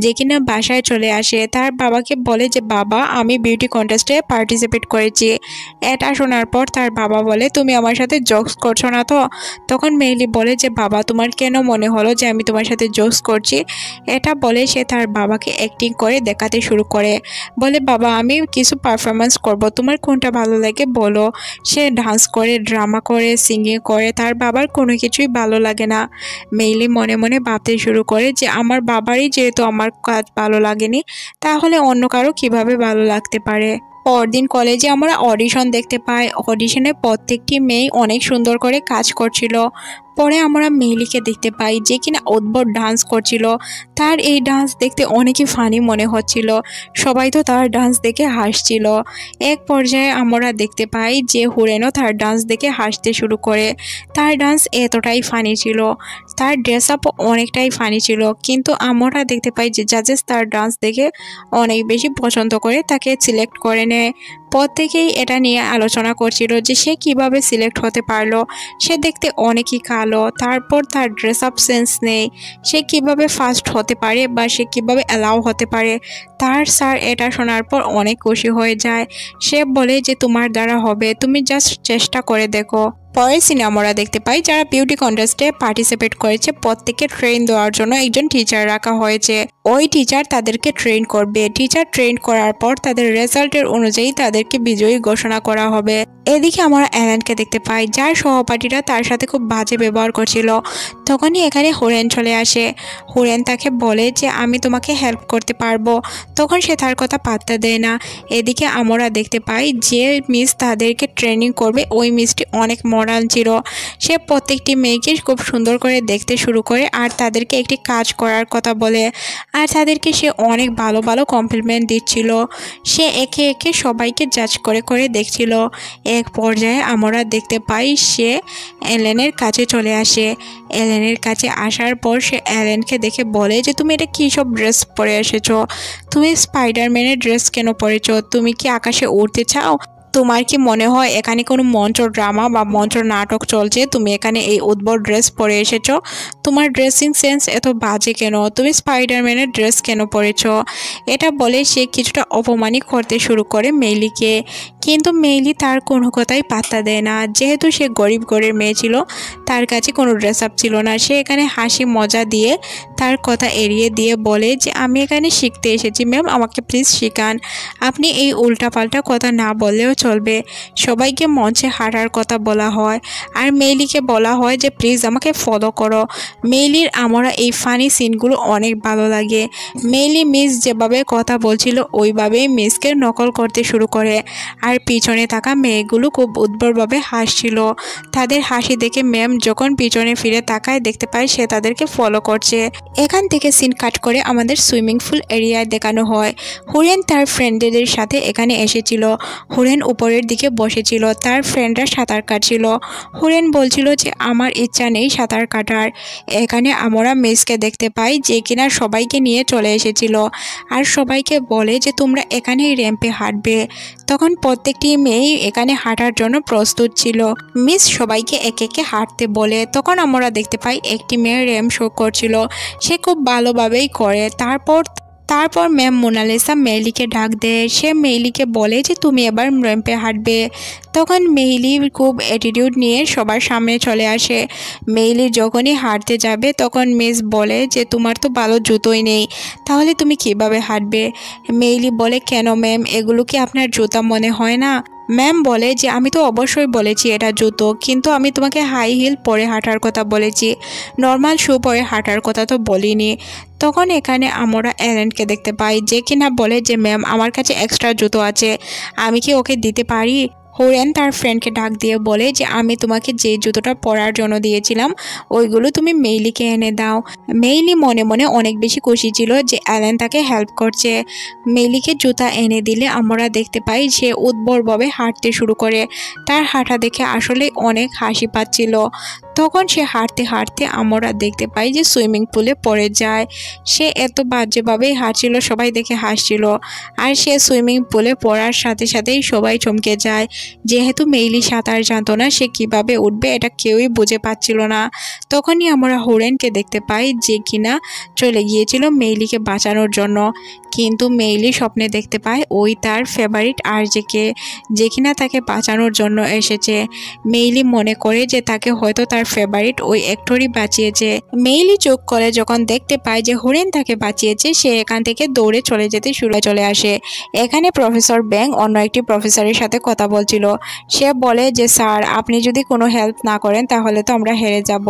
যে কিনা বাসায় চলে আসে, তার বাবাকে বলে যে বাবা আমি বিউটি কন্টেস্টে পার্টিসিপেট করেছি। এটা শোনার পর তার বাবা বলে তুমি আমার সাথে জোকস করছো না তো? তখন মেইলি বলে যে বাবা তোমার কেন মনে হলো যে আমি তোমার সাথে জোকস করছি? এটা বলে সে তার বাবাকে অ্যাক্টিং করে দেখাতে শুরু করে, বলে বাবা আমি কিছু পারফরমেন্স করব, তোমার কোনটা ভালো লাগে বলো। সে ডান্স করে, ড্রামা করে, সিঙ্গিং করে, তার বাবার কোনো কিছুই ভালো লাগে না। মেইলি মনে মনে ভাবতে শুরু করে যে আমার বাবারই যেহেতু আমার কাজ ভালো লাগেনি, তাহলে অন্য কারো কিভাবে ভালো লাগতে পারে। পরদিন কলেজে আমরা অডিশন দেখতে পাই। অডিশনে প্রত্যেকটি মেয়ে অনেক সুন্দর করে কাজ করছিল। পরে আমরা মেইলিকে দেখতে পাই, যে কিনা অদ্ভুত ডান্স করছিল। তার এই ডান্স দেখতে অনেকই ফানি মনে হচ্ছিল, সবাই তো তার ডান্স দেখে হাসছিল। এক পর্যায়ে আমরা দেখতে পাই যে হুরেনও তার ডান্স দেখে হাসতে শুরু করে। তার ডান্স এতটাই ফানি ছিল, তার ড্রেস আপ অনেকটাই ফানি ছিল, কিন্তু আমরা দেখতে পাই যে জাজেস তার ডান্স দেখে অনেক বেশি পছন্দ করে তাকে সিলেক্ট করে নেয়। প্রত্যেকেই এটা নিয়ে আলোচনা করছিল যে সে কিভাবে সিলেক্ট হতে পারলো। সে দেখতে অনেকই কালো, তারপর তার ড্রেস আপ সেন্স নেই, সে কিভাবে ফার্স্ট হতে পারে বা সে কিভাবে অ্যালাউ হতে পারে। তার স্যার এটা শোনার পর অনেক খুশি হয়ে যায়। সে বলে যে তোমার দ্বারা হবে, তুমি জাস্ট চেষ্টা করে দেখো। পরের সিনে আমরা দেখতে পাই যারা বিউটি কন্টেস্টে পার্টিসিপেট করেছে প্রত্যেককে ট্রেন দেওয়ার জন্য একজন টিচার রাখা হয়েছে। ওই টিচার তাদেরকে ট্রেন করবে। টিচার ট্রেন করার পর তাদের রেজাল্টের অনুযায়ী তাদেরকে বিজয়ী ঘোষণা করা হবে। এদিকে আমরা অ্যালেনকে দেখতে পাই, যার সহপাঠীরা তার সাথে খুব বাজে ব্যবহার করছিল। তখনই এখানে হুরেন চলে আসে। হুরেন তাকে বলে যে আমি তোমাকে হেল্প করতে পারবো। তখন সে তার কথা পাত্তা দেয় না। এদিকে আমরা দেখতে পাই যে মিস তাদেরকে ট্রেনিং করবে, ওই মিসটি অনেক মডার্ন ছিল। সে প্রত্যেকটি মেয়েকে খুব সুন্দর করে দেখতে শুরু করে আর তাদেরকে একটি কাজ করার কথা বলে, আর তাদেরকে সে অনেক ভালো ভালো কমপ্লিমেন্ট দিচ্ছিল। সে একে একে সবাইকে জাজ করে করে দেখছিল। এক পর্যায়ে আমরা দেখতে পাই সে এলেনের কাছে চলে আসে। এলেনের কাছে আসার পর সে এলেনকে দেখে বলে যে তুমি এটা কী সব ড্রেস পরে এসেছো? তুমি স্পাইডারম্যানের ড্রেস কেন পরেছো? তুমি কি আকাশে উড়তে চাও? তোমার কি মনে হয় এখানে কোনো মঞ্চ ড্রামা বা মঞ্চ নাটক চলছে? তুমি এখানে এই উদ্ভট ড্রেস পরে এসেছো? তোমার ড্রেসিং সেন্স এত বাজে কেন? তুমি স্পাইডারম্যানের ড্রেস কেন পরেছো? এটা বলে সে কিছুটা অপমানিত করতে শুরু করে মেইলিকে, কিন্তু মেইলি তার কোনো কথাই পাত্তা দেয় না। যেহেতু সে গরিব ঘরের মেয়ে ছিল, তার কাছে কোনো ড্রেস আপ ছিল না। সে এখানে হাসি মজা দিয়ে তার কথা এড়িয়ে দিয়ে বলে যে আমি এখানে শিখতে এসেছি ম্যাম, আমাকে প্লিজ শেখান। আপনি এই উল্টাপাল্টা কথা না বললেও চলবে। সবাইকে মঞ্চে হাঁটার কথা বলা হয়, আর মেইলিকে বলা হয় যে প্লিজ আমাকে ফলো করো। মেইলির আমরা এই ফানি সিনগুলো অনেক ভালো লাগে। মেইলি মিস যেভাবে কথা বলছিল ওইভাবেই মিসকে নকল করতে শুরু করে, আর পিছনে থাকা মেয়েগুলো খুব উদ্ভটভাবে হাসছিল। তাদের হাসি দেখে ম্যাম যখন পিছনে ফিরে তাকায় দেখতে পায় সে তাদেরকে ফলো করছে। এখান থেকে সিন কাট করে আমাদের সুইমিং পুল এরিয়ায় দেখানো হয়। হুরেন তার ফ্রেন্ডদের সাথে এখানে এসেছিল। হুরেন উপরের দিকে বসেছিল, তার ফ্রেন্ডরা সাঁতার কাটছিল। হুরেন বলছিল যে আমার ইচ্ছা নেই সাঁতার কাটার। এখানে আমরা মিসকে দেখতে পাই যে কিনা সবাইকে নিয়ে চলে এসেছিল, আর সবাইকে বলে যে তোমরা এখানেই র্যাম্পে হাঁটবে। তখন প্রত্যেকটি মেয়ে এখানে হাঁটার জন্য প্রস্তুত ছিল। মিস সবাইকে একে একে হাঁটতে বলে। তখন আমরা দেখতে পাই একটি মেয়ে র্যাম্প শো করছিল, সে খুব ভালোভাবেই করে। তারপর ম্যাম মোনালিসা মেইলিকে ডাক দেয়। সে মেইলিকে বলে যে তুমি এবার র্যাম্পে হাঁটবে। তখন মেইলি খুব অ্যাটিটিউড নিয়ে সবার সামনে চলে আসে। মেইলি যখনই হাঁটতে যাবে তখন মিস বলে যে তোমার তো ভালো জুতোই নেই, তাহলে তুমি কিভাবে হাঁটবে? মেইলি বলে কেন ম্যাম, এগুলো কি আপনার জুতা মনে হয় না? ম্যাম বলে যে আমি তো অবশ্যই বলেছি এটা জুতো, কিন্তু আমি তোমাকে হাই হিল পরে হাঁটার কথা বলেছি, নর্মাল শু পরে হাঁটার কথা তো বলিনি। তখন এখানে আমরা অ্যালেনকে দেখতে পাই, যে কিনা বলে যে ম্যাম আমার কাছে এক্সট্রা জুতো আছে, আমি কি ওকে দিতে পারি? হরেন তার ফ্রেন্ডকে ডাক দিয়ে বলে যে আমি তোমাকে যে জুতোটা পরার জন্য দিয়েছিলাম ওইগুলো তুমি মেইলিকে এনে দাও। মেইলি মনে মনে অনেক বেশি খুশি ছিল যে অ্যালেন তাকে হেল্প করছে। মেইলিকে জুতা এনে দিলে আমরা দেখতে পাই সে উদ্ভরভাবে হাঁটতে শুরু করে। তার হাঁটা দেখে আসলে অনেক হাসি পাচ্ছিল। তখন সে হাঁটতে হাঁটতে আমরা দেখতে পাই যে সুইমিং পুলে পড়ে যায়। সে এত বাজেভাবেই হাঁটছিল, সবাই দেখে হাসছিল। আর সে সুইমিং পুলে পড়ার সাথে সাথেই সবাই চমকে যায়। যেহেতু মেইলি সাঁতার জানতো না, সে কিভাবে উঠবে এটা কেউই বুঝে পাচ্ছিল না। তখনই আমরা হরেনকে দেখতে পাই যে কিনা চলে গিয়েছিল মেইলিকে বাঁচানোর জন্য। কিন্তু মেইলি স্বপ্নে দেখতে পায় ওই তার ফেভারিট আরজেকে, যে কিনা তাকে বাঁচানোর জন্য এসেছে। মেইলি মনে করে যে তাকে হয়তো তার ফেভারিট ওই অ্যাক্টরই বাঁচিয়েছে। মেইলি চোখ করে যখন দেখতে পায় যে হরেন তাকে বাঁচিয়েছে, সে এখান থেকে দৌড়ে চলে আসে। এখানে প্রফেসর ব্যাং অন্য একটি প্রফেসরের সাথে কথা বলছিল। সে বলে যে স্যার, আপনি যদি কোনো হেল্প না করেন তাহলে তো আমরা হেরে যাব।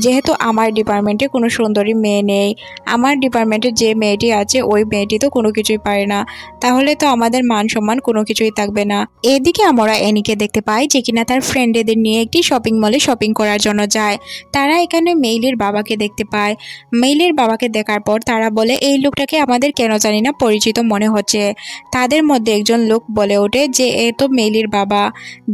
যেহেতু আমার ডিপার্টমেন্টে কোনো সুন্দরী মেয়ে নেই, আমার ডিপার্টমেন্টে যে মেয়েটি আছে ওই মেয়েটি তো কোনো কিছুই পারে না, তাহলে তো আমাদের মান সম্মান কোনো কিছুই থাকবে না। এদিকে আমরা এনিকে দেখতে পাই যে কিনা তার ফ্রেন্ডদের নিয়ে একটি শপিং মলে শপিং করার জন্য যায়। তারা এখানে মেইলির বাবাকে দেখতে পায়। মেইলির বাবাকে দেখার পর তারা বলে এই লোকটাকে আমাদের কেন জানি না পরিচিত মনে হচ্ছে। তাদের মধ্যে একজন লোক বলে ওঠে যে এ তো মেইলির বাবা,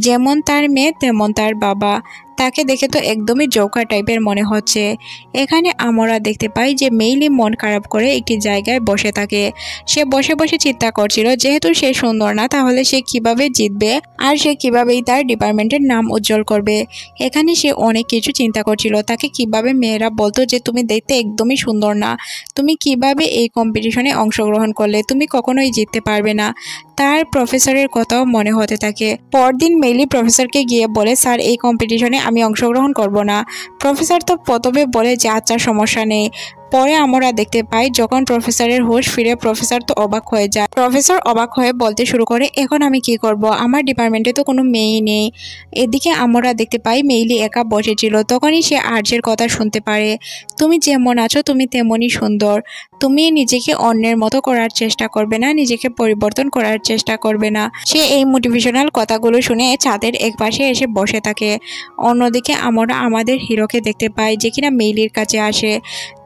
যেমন তার মেয়ে তেমন তার বাবা, তাকে দেখে তো একদমই জোকার টাইপের মনে হচ্ছে। এখানে আমরা দেখতে পাই যে মেইলি মন খারাপ করে একটি জায়গায় বসে থাকে। সে বসে বসে চিন্তা করছিল যেহেতু সে সুন্দর না, তাহলে সে কিভাবে জিতবে আর সে কিভাবেই তার ডিপার্টমেন্টের নাম উজ্জ্বল করবে। এখানে সে অনেক কিছু চিন্তা করছিল, তাকে কিভাবে মেয়েরা বলতো যে তুমি দেখতে একদমই সুন্দর না, তুমি কিভাবে এই কম্পিটিশনে অংশগ্রহণ করলে, তুমি কখনোই জিততে পারবে না। তার প্রফেসরের কথাও মনে হতে থাকে। পরদিন মেইলি প্রফেসরকে গিয়ে বলে স্যার, এই কম্পিটিশনে আমি অংশগ্রহণ করব না। প্রফেসর তো প্রথমে বলে যে আচ্ছা সমস্যা নেই। পরে আমরা দেখতে পাই যখন প্রফেসরের হোশ ফিরে, প্রফেসর তো অবাক হয়ে যায়। প্রফেসর অবাক হয়ে বলতে শুরু করে এখন আমি কি করব, আমার ডিপার্টমেন্টে তো কোনো মেয়েই নেই। এদিকে আমরা দেখতে পাই মেইলি একা বসেছিল। তখনই সে আর্যের কথা শুনতে পারে। তুমি যেমন আছো তুমি তেমনই সুন্দর, তুমি নিজেকে অন্যের মতো করার চেষ্টা করবে না, নিজেকে পরিবর্তন করার চেষ্টা করবে না। সে এই মোটিভেশনাল কথাগুলো শুনে ছাদের একপাশে এসে বসে থাকে। অন্যদিকে আমরা আমাদের হিরোকে দেখতে পাই যে কিনা মেইলির কাছে আসে।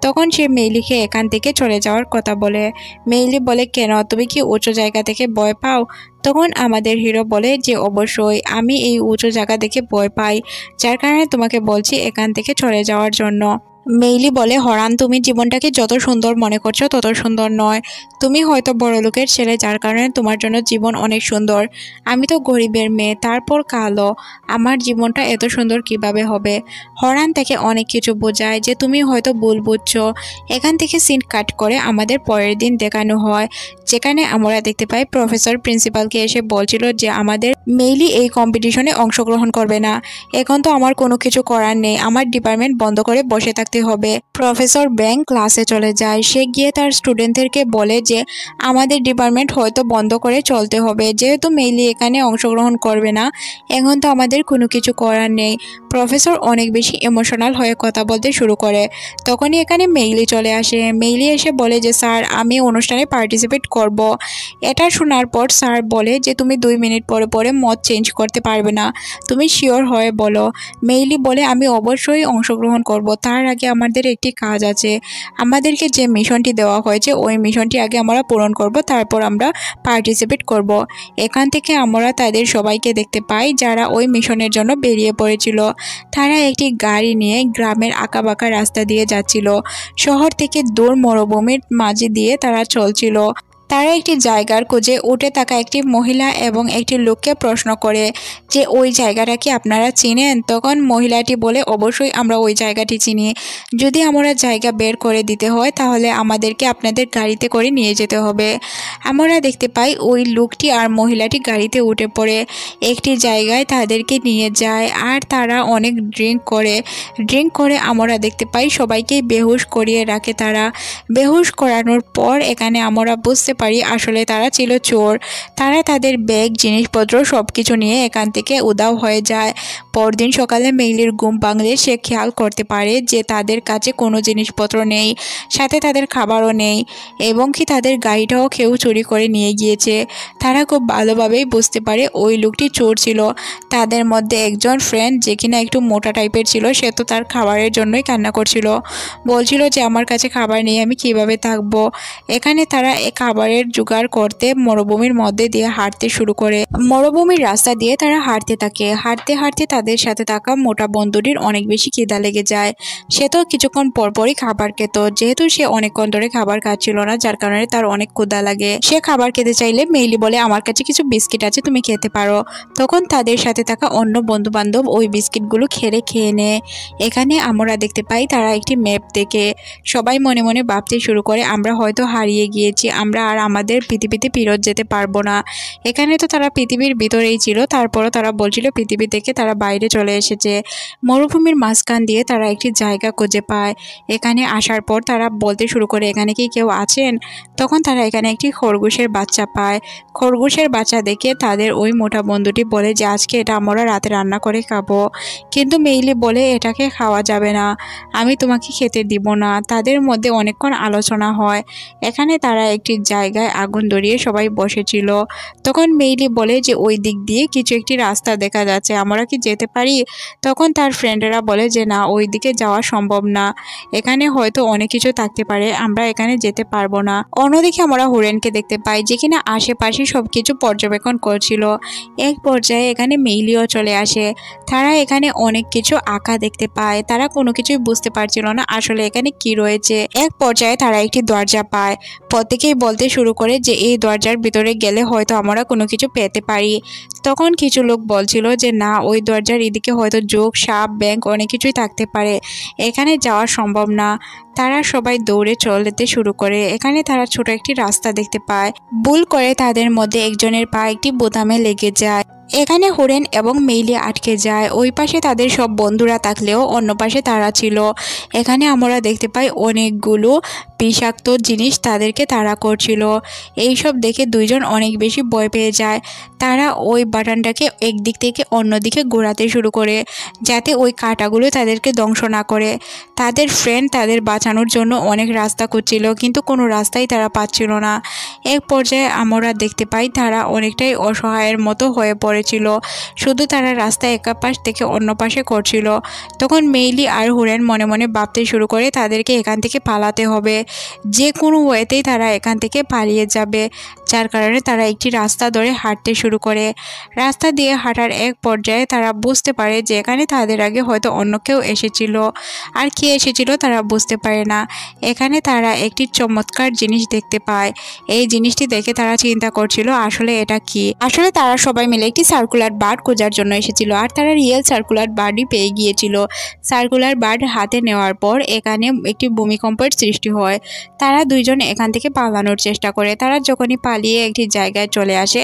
তখন সে মেইলিকে এখান থেকে চলে যাওয়ার কথা বলে। মেইলি বলে কেন, তুমি কি উঁচু জায়গা থেকে ভয় পাও? তখন আমাদের হিরো বলে যে অবশ্যই, আমি এই উঁচু জায়গা দেখে ভয় পাই, যার কারণে তোমাকে বলছি এখান থেকে চলে যাওয়ার জন্য। মেইলি বলে হরান, তুমি জীবনটাকে যত সুন্দর মনে করছো তত সুন্দর নয়। তুমি হয়তো বড় লোকের ছেলে, যার কারণে তোমার জন্য জীবন অনেক সুন্দর। আমি তো গরিবের মেয়ে, তারপর কালো, আমার জীবনটা এত সুন্দর কিভাবে হবে? হরান তাকে অনেক কিছু বোঝায় যে তুমি হয়তো ভুল বুঝছো। এখান থেকে সিন কাট করে আমাদের পরের দিন দেখানো হয়, যেখানে আমরা দেখতে পাই প্রফেসর প্রিন্সিপালকে এসে বলছিল যে আমাদের মেইলি এই কম্পিটিশনে অংশগ্রহণ করবে না। এখন তো আমার কোনো কিছু করার নেই, আমার ডিপার্টমেন্ট বন্ধ করে বসে থাকতে হবে। প্রফেসর ব্যাং ক্লাসে চলে যায়। সে গিয়ে তার স্টুডেন্টদেরকে বলে যে আমাদের ডিপার্টমেন্ট হয়তো বন্ধ করে চলতে হবে, যেহেতু মেইলি এখানে অংশগ্রহণ করবে না, এখন তো আমাদের কোনো কিছু করার নেই। প্রফেসর অনেক বেশি ইমোশনাল হয়ে কথা বলতে শুরু করে। তখনই এখানে মেইলি চলে আসে। মেইলি এসে বলে যে স্যার, আমি অনুষ্ঠানে পার্টিসিপেট করব। এটা শোনার পর স্যার বলে যে তুমি 2 মিনিট পরে পরে মত চেঞ্জ করতে পারবে না, তুমি শিওর হয়ে বলো। মেইলি বলে আমি অবশ্যই অংশগ্রহণ করব, তার আগে আমাদের একটি কাজ আছে। আমাদেরকে যে মিশনটি দেওয়া হয়েছে ওই মিশনটি আগে আমরা পূরণ করব, তারপর আমরা পার্টিসিপেট করব। এখান থেকে আমরা তাদের সবাইকে দেখতে পাই যারা ওই মিশনের জন্য বেরিয়ে পড়েছিল। তারা একটি গাড়ি নিয়ে গ্রামের আঁকাবাঁকা রাস্তা দিয়ে যাচ্ছিল। শহর থেকে দূর মরুভূমির মাঝে দিয়ে তারা চলছিল। তারা একটি জায়গার খোঁজে উঠে থাকা একটি মহিলা এবং একটি লোককে প্রশ্ন করে যে ওই জায়গাটা কি আপনারা চিনেন? তখন মহিলাটি বলে অবশ্যই আমরা ওই জায়গাটি চিনি, যদি আমরা জায়গা বের করে দিতে হয় তাহলে আমাদেরকে আপনাদের গাড়িতে করে নিয়ে যেতে হবে। আমরা দেখতে পাই ওই লোকটি আর মহিলাটি গাড়িতে উঠে পড়ে একটি জায়গায় তাদেরকে নিয়ে যায়। আর তারা অনেক ড্রিঙ্ক করে আমরা দেখতে পাই সবাইকেই বেহুশ করিয়ে রাখে। তারা বেহুশ করানোর পর এখানে আমরা বুঝতে পারি আসলে তারা ছিল চোর। তারা তাদের ব্যাগ জিনিসপত্র সব কিছু নিয়ে এখান থেকে উধাও হয়ে যায়। পরদিন সকালে মেইলির ঘুম ভাঙলে সে খেয়াল করতে পারে যে তাদের কাছে কোনো জিনিসপত্র নেই, সাথে তাদের খাবারও নেই, এবং কি তাদের গাড়িটাও কেউ চুরি করে নিয়ে গিয়েছে। তারা খুব ভালোভাবেই বুঝতে পারে ওই লোকটি চোর ছিল। তাদের মধ্যে একজন ফ্রেন্ড, যে কিনা একটু মোটা টাইপের ছিল, সে তো তার খাবারের জন্যই কান্না করছিল, বলছিল যে আমার কাছে খাবার নেই, আমি কিভাবে থাকবো। এখানে তারা খাবারের জোগাড় করতে মরুভূমির মধ্যে দিয়ে হাঁটতে শুরু করে। মরুভূমির রাস্তা দিয়ে তারা হাঁটতে থাকে। হাঁটতে হাঁটতে তাদের সাথে থাকা মোটা বন্ধুটির অনেক বেশি খিদা লেগে যায়। সে তো কিছুক্ষণ পরপরই খাবার খেত, যেহেতু সে অনেকক্ষণ ধরে খাবার খাচ্ছিল না, যার কারণে তার অনেক ক্ষুধা লাগে। সে খাবার খেতে চাইলে মেইলি বলে আমার কাছে কিছু বিস্কিট আছে, তুমি খেতে পারো। তখন তাদের সাথে থাকা অন্য বন্ধু বান্ধব ওই বিস্কিটগুলো খেয়ে নেয়। এখানে আমরা দেখতে পাই তারা একটি ম্যাপ দেখে সবাই মনে মনে ভাবতে শুরু করে আমরা হয়তো হারিয়ে গিয়েছি, আমরা আর আমাদের পৃথিবীতে ফেরত যেতে পারবো না। এখানে তো তারা পৃথিবীর ভিতরেই ছিল, তারপরও তারা বলছিল পৃথিবী থেকে তারা বাইরে চলে এসেছে। মরুভূমির মাঝখান দিয়ে তারা একটি জায়গা খুঁজে পায়। এখানে আসার পর তারা বলতে শুরু করে এখানে কি কেউ আছেন। তখন তারা এখানে একটি খরগোশের বাচ্চা পায়। খরগোশের বাচ্চা দেখে তাদের ওই মোটা বন্ধুটি বলে যে আজকে এটা আমরা রাতে রান্না করে খাবো, কিন্তু মেইলি বলে এটাকে খাওয়া যাবে না, আমি তোমাকে খেতে দিব না। তাদের মধ্যে অনেকক্ষণ আলোচনা হয়। এখানে তারা একটি জায়গায় আগুন ধরিয়ে সবাই বসেছিল। তখন মেইলি বলে যে ওই দিক দিয়ে কিছু একটি রাস্তা দেখা যাচ্ছে, আমরা কি যেতে পারি। তখন তার ফ্রেন্ডেরা বলে যে না, ওই দিকে যাওয়া সম্ভব না, এখানে হয়তো অনেক কিছু থাকতে পারে, আমরা এখানে যেতে পারবো না। অন্যদিকে আমরা হুরেনকে দেখতে পাই, যে কিনা আশেপাশে সবকিছু পর্যবেক্ষণ করছিল। এক পর্যায়ে এখানে মেইলিও চলে আসে। তারা এখানে অনেক কিছু আঁকা দেখতে পায়। তারা কোনো কিছুই বুঝতে পারছিল না আসলে এখানে কি রয়েছে। এক পর্যায়ে তারা একটি দরজা পায়। প্রত্যেকেই বলতে শুরু করে যে এই দরজার ভিতরে গেলে হয়তো আমরা কোনো কিছু পেতে পারি। তখন কিছু লোক বলছিল যে না, ওই দরজার এদিকে হয়তো যোগ, সাপ, ব্যাংক অনেক কিছুই থাকতে পারে, এখানে যাওয়া সম্ভব না। তারা সবাই দৌড়ে চলতে শুরু করে। এখানে তারা ছোট একটি রাস্তা দেখতে পায়। ভুল করে তাদের মধ্যে একজনের পা একটি বোতামে লেগে যায়। এখানে হুরেন এবং মেইলি আটকে যায়। ওই পাশে তাদের সব বন্ধুরা থাকলেও অন্য পাশে তারা ছিল। এখানে আমরা দেখতে পাই অনেকগুলো বিষাক্ত জিনিস তাদেরকে তাড়া করছিল। এইসব দেখে দুইজন অনেক বেশি ভয় পেয়ে যায়। তারা ওই বাটনটাকে একদিক থেকে অন্যদিকে ঘোরাতে শুরু করে, যাতে ওই কাঁটাগুলো তাদেরকে ধ্বংস না করে। তাদের ফ্রেন্ড তাদের বাঁচানোর জন্য অনেক রাস্তা খুঁজছিল, কিন্তু কোনো রাস্তাই তারা পাচ্ছিল না। এক পর্যায়ে আমরা দেখতে পাই তারা অনেকটাই অসহায়ের মতো হয়ে পড়েছিল, শুধু তারা রাস্তা একা পাশ থেকে অন্য পাশে করছিল। তখন মেইলি আর হুরেন মনে মনে ভাবতে শুরু করে তাদেরকে এখান থেকে পালাতে হবে, যে কোনো ওয়েতেই তারা এখান থেকে পালিয়ে যাবে। যার কারণে তারা একটি রাস্তা ধরে হাঁটতে শুরু করে। রাস্তা দিয়ে হাঁটার এক পর্যায়ে তারা বুঝতে পারে যে এখানে তাদের আগে হয়তো অন্য কেউ এসেছিল, আর কে এসেছিল তারা বুঝতে পারে না। এখানে তারা একটি চমৎকার জিনিস দেখতে পায়। এই জিনিসটি দেখে তারা চিন্তা করছিল আসলে এটা কি। আসলে তারা সবাই মিলে একটি সার্কুলার বার্ড খোঁজার জন্য এসেছিল, আর তারা রিয়েল সার্কুলার বার্ডই পেয়ে গিয়েছিল। সার্কুলার বার্ড হাতে নেওয়ার পর এখানে একটি ভূমিকম্পের সৃষ্টি হয়। তারা দুইজন এখান থেকে পালানোর চেষ্টা করে। তারা যখনই পালিয়ে একটি জায়গায় চলে আসে,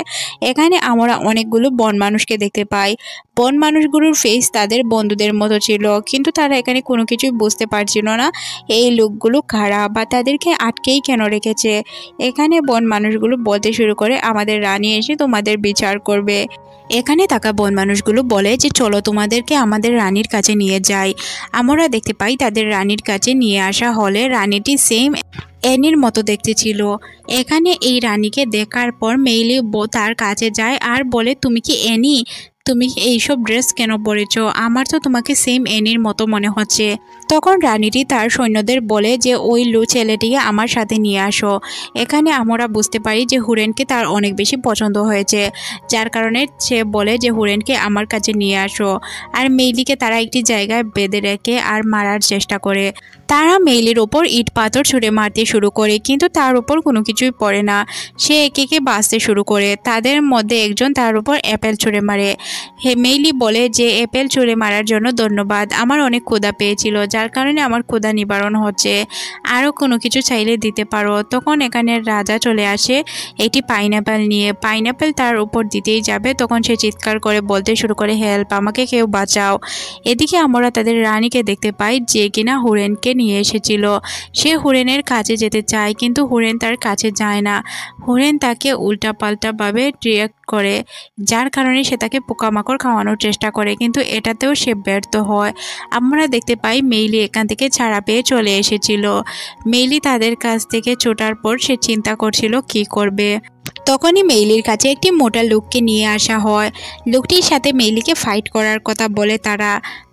এখানে আমরা অনেকগুলো বন মানুষকে দেখতে পাই। বন মানুষগুলোর ফেস তাদের বন্ধুদের মতো ছিল, কিন্তু তারা এখানে কোনো কিছুই বুঝতে পারছিল না এই লোকগুলো কারা বা তাদেরকে আটকেই কেন রেখেছে। এখানে বন মানুষগুলো বলতে শুরু করে আমাদের রানী এসে তোমাদের বিচার করবে। এখানে থাকা বন মানুষগুলো বলে যে চলো তোমাদেরকে আমাদের রানীর কাছে নিয়ে যাই। আমরা দেখতে পাই তাদের রানীর কাছে নিয়ে আসা হলে রানীটি সেম অ্যানির মতো দেখতে ছিল। এখানে এই রানীকে দেখার পর মেইলি তার কাছে যায় আর বলে তুমি কি অ্যানি, তুমি এইসব ড্রেস কেন পরেছো, আমার তো তোমাকে সেম অ্যানির মতো মনে হচ্ছে। তখন রানীটি তার সৈন্যদের বলে যে ওই ছেলেটিকে আমার সাথে নিয়ে আসো। এখানে আমরা বুঝতে পারি যে হুরেনকে তার অনেক বেশি পছন্দ হয়েছে, যার কারণে সে বলে যে হুরেনকে আমার কাছে নিয়ে আসো। আর মেইলিকে তারা একটি জায়গায় বেঁধে রেখে আর মারার চেষ্টা করে। তারা মেইলির ওপর ইট পাথর ছুঁড়ে মারতে শুরু করে, কিন্তু তার উপর কোনো কিছুই পড়ে না। সে একে একে বাঁচতে শুরু করে। তাদের মধ্যে একজন তার উপর অ্যাপেল ছুঁড়ে মারে। মেইলি বলে যে অ্যাপেল চুরি মারার জন্য ধন্যবাদ, আমার অনেক ক্ষুধা পেয়েছিল যার কারণে আমার ক্ষুধা নিবারণ হচ্ছে, আরও কোনো কিছু চাইলে দিতে পারো। তখন এখানে রাজা চলে আসে একটি পাইনাপেল নিয়ে। পাইনাপেল তার উপর দিতেই যাবে, তখন সে চিৎকার করে বলতে শুরু করে হেল্প, আমাকে কেউ বাঁচাও। এদিকে আমরা তাদের রানীকে দেখতে পাই যে কিনা হুরেনকে নিয়ে এসেছিল। সে হুরেনের কাছে যেতে চায় কিন্তু হুরেন তার কাছে যায় না। হুরেন তাকে উল্টাপাল্টাভাবে রিয়াক্ট করে, যার কারণে সে তাকে পোকামাকড় খাওয়ানোর চেষ্টা করে কিন্তু এটাতেও সে ব্যর্থ হয়। আমরা দেখতে পাই মেইলি এখান থেকে ছাড়া পেয়ে চলে এসেছিল। মেইলি তাদের কাছ থেকে ছোটার পর সে চিন্তা করছিল কি করবে। তখনই মেইলির কাছে একটি মোটা লোককে নিয়ে আসা হয়। লোকটির সাথে মেইলিকে ফাইট করার কথা বলে তারা।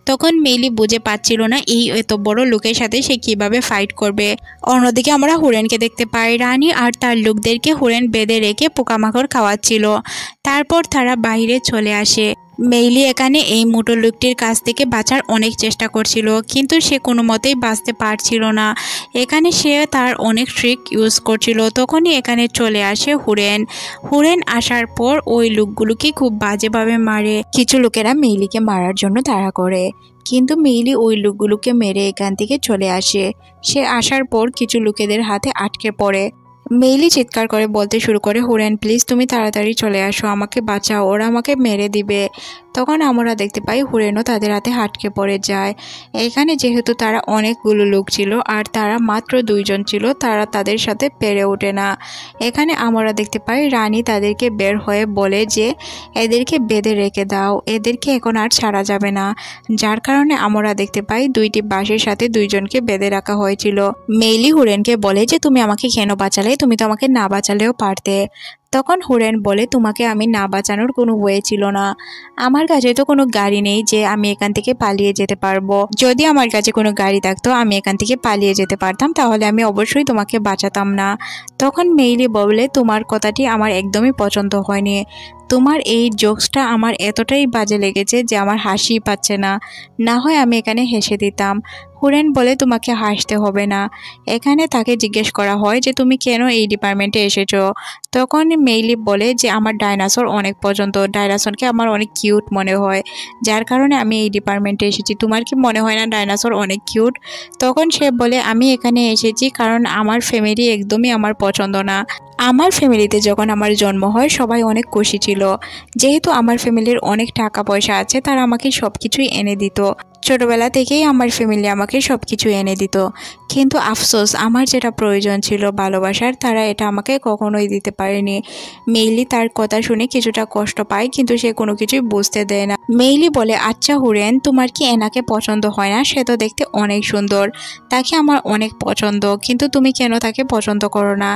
তখন মেইলি বুঝে পাচ্ছিল না এই এত বড় লোকের সাথে সে কিভাবে ফাইট করবে। অন্যদিকে আমরা হুরেনকে দেখতে পাই, রানী আর তার লোকদেরকে হুরেন বেঁধে রেখে পোকামাকড় খাওয়াচ্ছিল। তারপর তারা বাইরে চলে আসে। মেইলি এখানে এই মোটো লোকটির কাছ থেকে বাঁচার অনেক চেষ্টা করছিল কিন্তু সে কোনো মতেই বাঁচতে পারছিল না। এখানে সে তার অনেক ট্রিক ইউজ করছিল। তখনই এখানে চলে আসে হুরেন। হুরেন আসার পর ওই লোকগুলোকে খুব বাজেভাবে মারে। কিছু লোকেরা মেইলিকে মারার জন্য তাড়া করে কিন্তু মেইলি ওই লোকগুলোকে মেরে এখান থেকে চলে আসে। সে আসার পর কিছু লোকেদের হাতে আটকে পড়ে। মেইলি চিৎকার করে বলতে শুরু করে, হুরেন প্লিজ তুমি তাড়াতাড়ি চলে আসো, আমাকে বাঁচাও, ওরা আমাকে মেরে দিবে। তখন আমরা দেখতে পাই হুরেনও তাদের হাতে আটকে পড়ে যায়। এখানে যেহেতু তারা অনেকগুলো লোক ছিল আর তারা মাত্র 2 জন ছিল, তারা তাদের সাথে পেরে ওঠে না। এখানে আমরা দেখতে পাই রানী তাদেরকে বের হয়ে বলে যে এদেরকে বেঁধে রেখে দাও, এদেরকে এখন আর ছাড়া যাবে না। যার কারণে আমরা দেখতে পাই 2টি বাঁশের সাথে 2 জনকে বেঁধে রাখা হয়েছিল। মেইলি হুরেনকে বলে যে তুমি আমাকে কেন বাঁচালে, তুমি তো আমাকে না বাঁচালেও পারতে। তখন হুরেন বলে তোমাকে আমি না বাঁচানোর কোনো ওয়ে ছিল না, আমার কাছে তো কোনো গাড়ি নেই যে আমি এখান থেকে পালিয়ে যেতে পারবো। যদি আমার কাছে কোনো গাড়ি থাকতো আমি এখান থেকে পালিয়ে যেতে পারতাম, তাহলে আমি অবশ্যই তোমাকে বাঁচাতাম না। তখন মেইলি বলে তোমার কথাটি আমার একদমই পছন্দ হয়নি, তোমার এই জোকসটা আমার এতটাই বাজে লেগেছে যে আমার হাসি পাচ্ছে না, না হয় আমি এখানে হেসে দিতাম। হুরেন বলে তোমাকে হাসতে হবে না। এখানে তাকে জিজ্ঞেস করা হয় যে তুমি কেন এই ডিপার্টমেন্টে এসেছো। তখন মেইলি বলে যে আমার ডাইনোসর অনেক পছন্দ, ডাইনোসরকে আমার অনেক কিউট মনে হয়, যার কারণে আমি এই ডিপার্টমেন্টে এসেছি। তোমার কি মনে হয় না ডাইনোসর অনেক কিউট? তখন সে বলে আমি এখানে এসেছি কারণ আমার ফ্যামিলি একদমই আমার পছন্দ না। আমার ফ্যামিলিতে যখন আমার জন্ম হয় সবাই অনেক খুশি ছিল, যেহেতু আমার ফ্যামিলির অনেক টাকা পয়সা আছে তারা আমাকে সব কিছুই এনে দিত। ছোটবেলা থেকেই আমার ফ্যামিলি আমাকে সব কিছু এনে দিত, কিন্তু আফসোস আমার যেটা প্রয়োজন ছিল ভালোবাসার, তারা এটা আমাকে কখনোই দিতে পারেনি। মেইলি তার কথা শুনে কিছুটা কষ্ট পায় কিন্তু সে কোনো কিছুই বুঝতে দেয় না। মেইলি বলে আচ্ছা হুরেন, তোমার কি এনাকে পছন্দ হয় না? সে তো দেখতে অনেক সুন্দর, তাকে আমার অনেক পছন্দ, কিন্তু তুমি কেন তাকে পছন্দ করো না?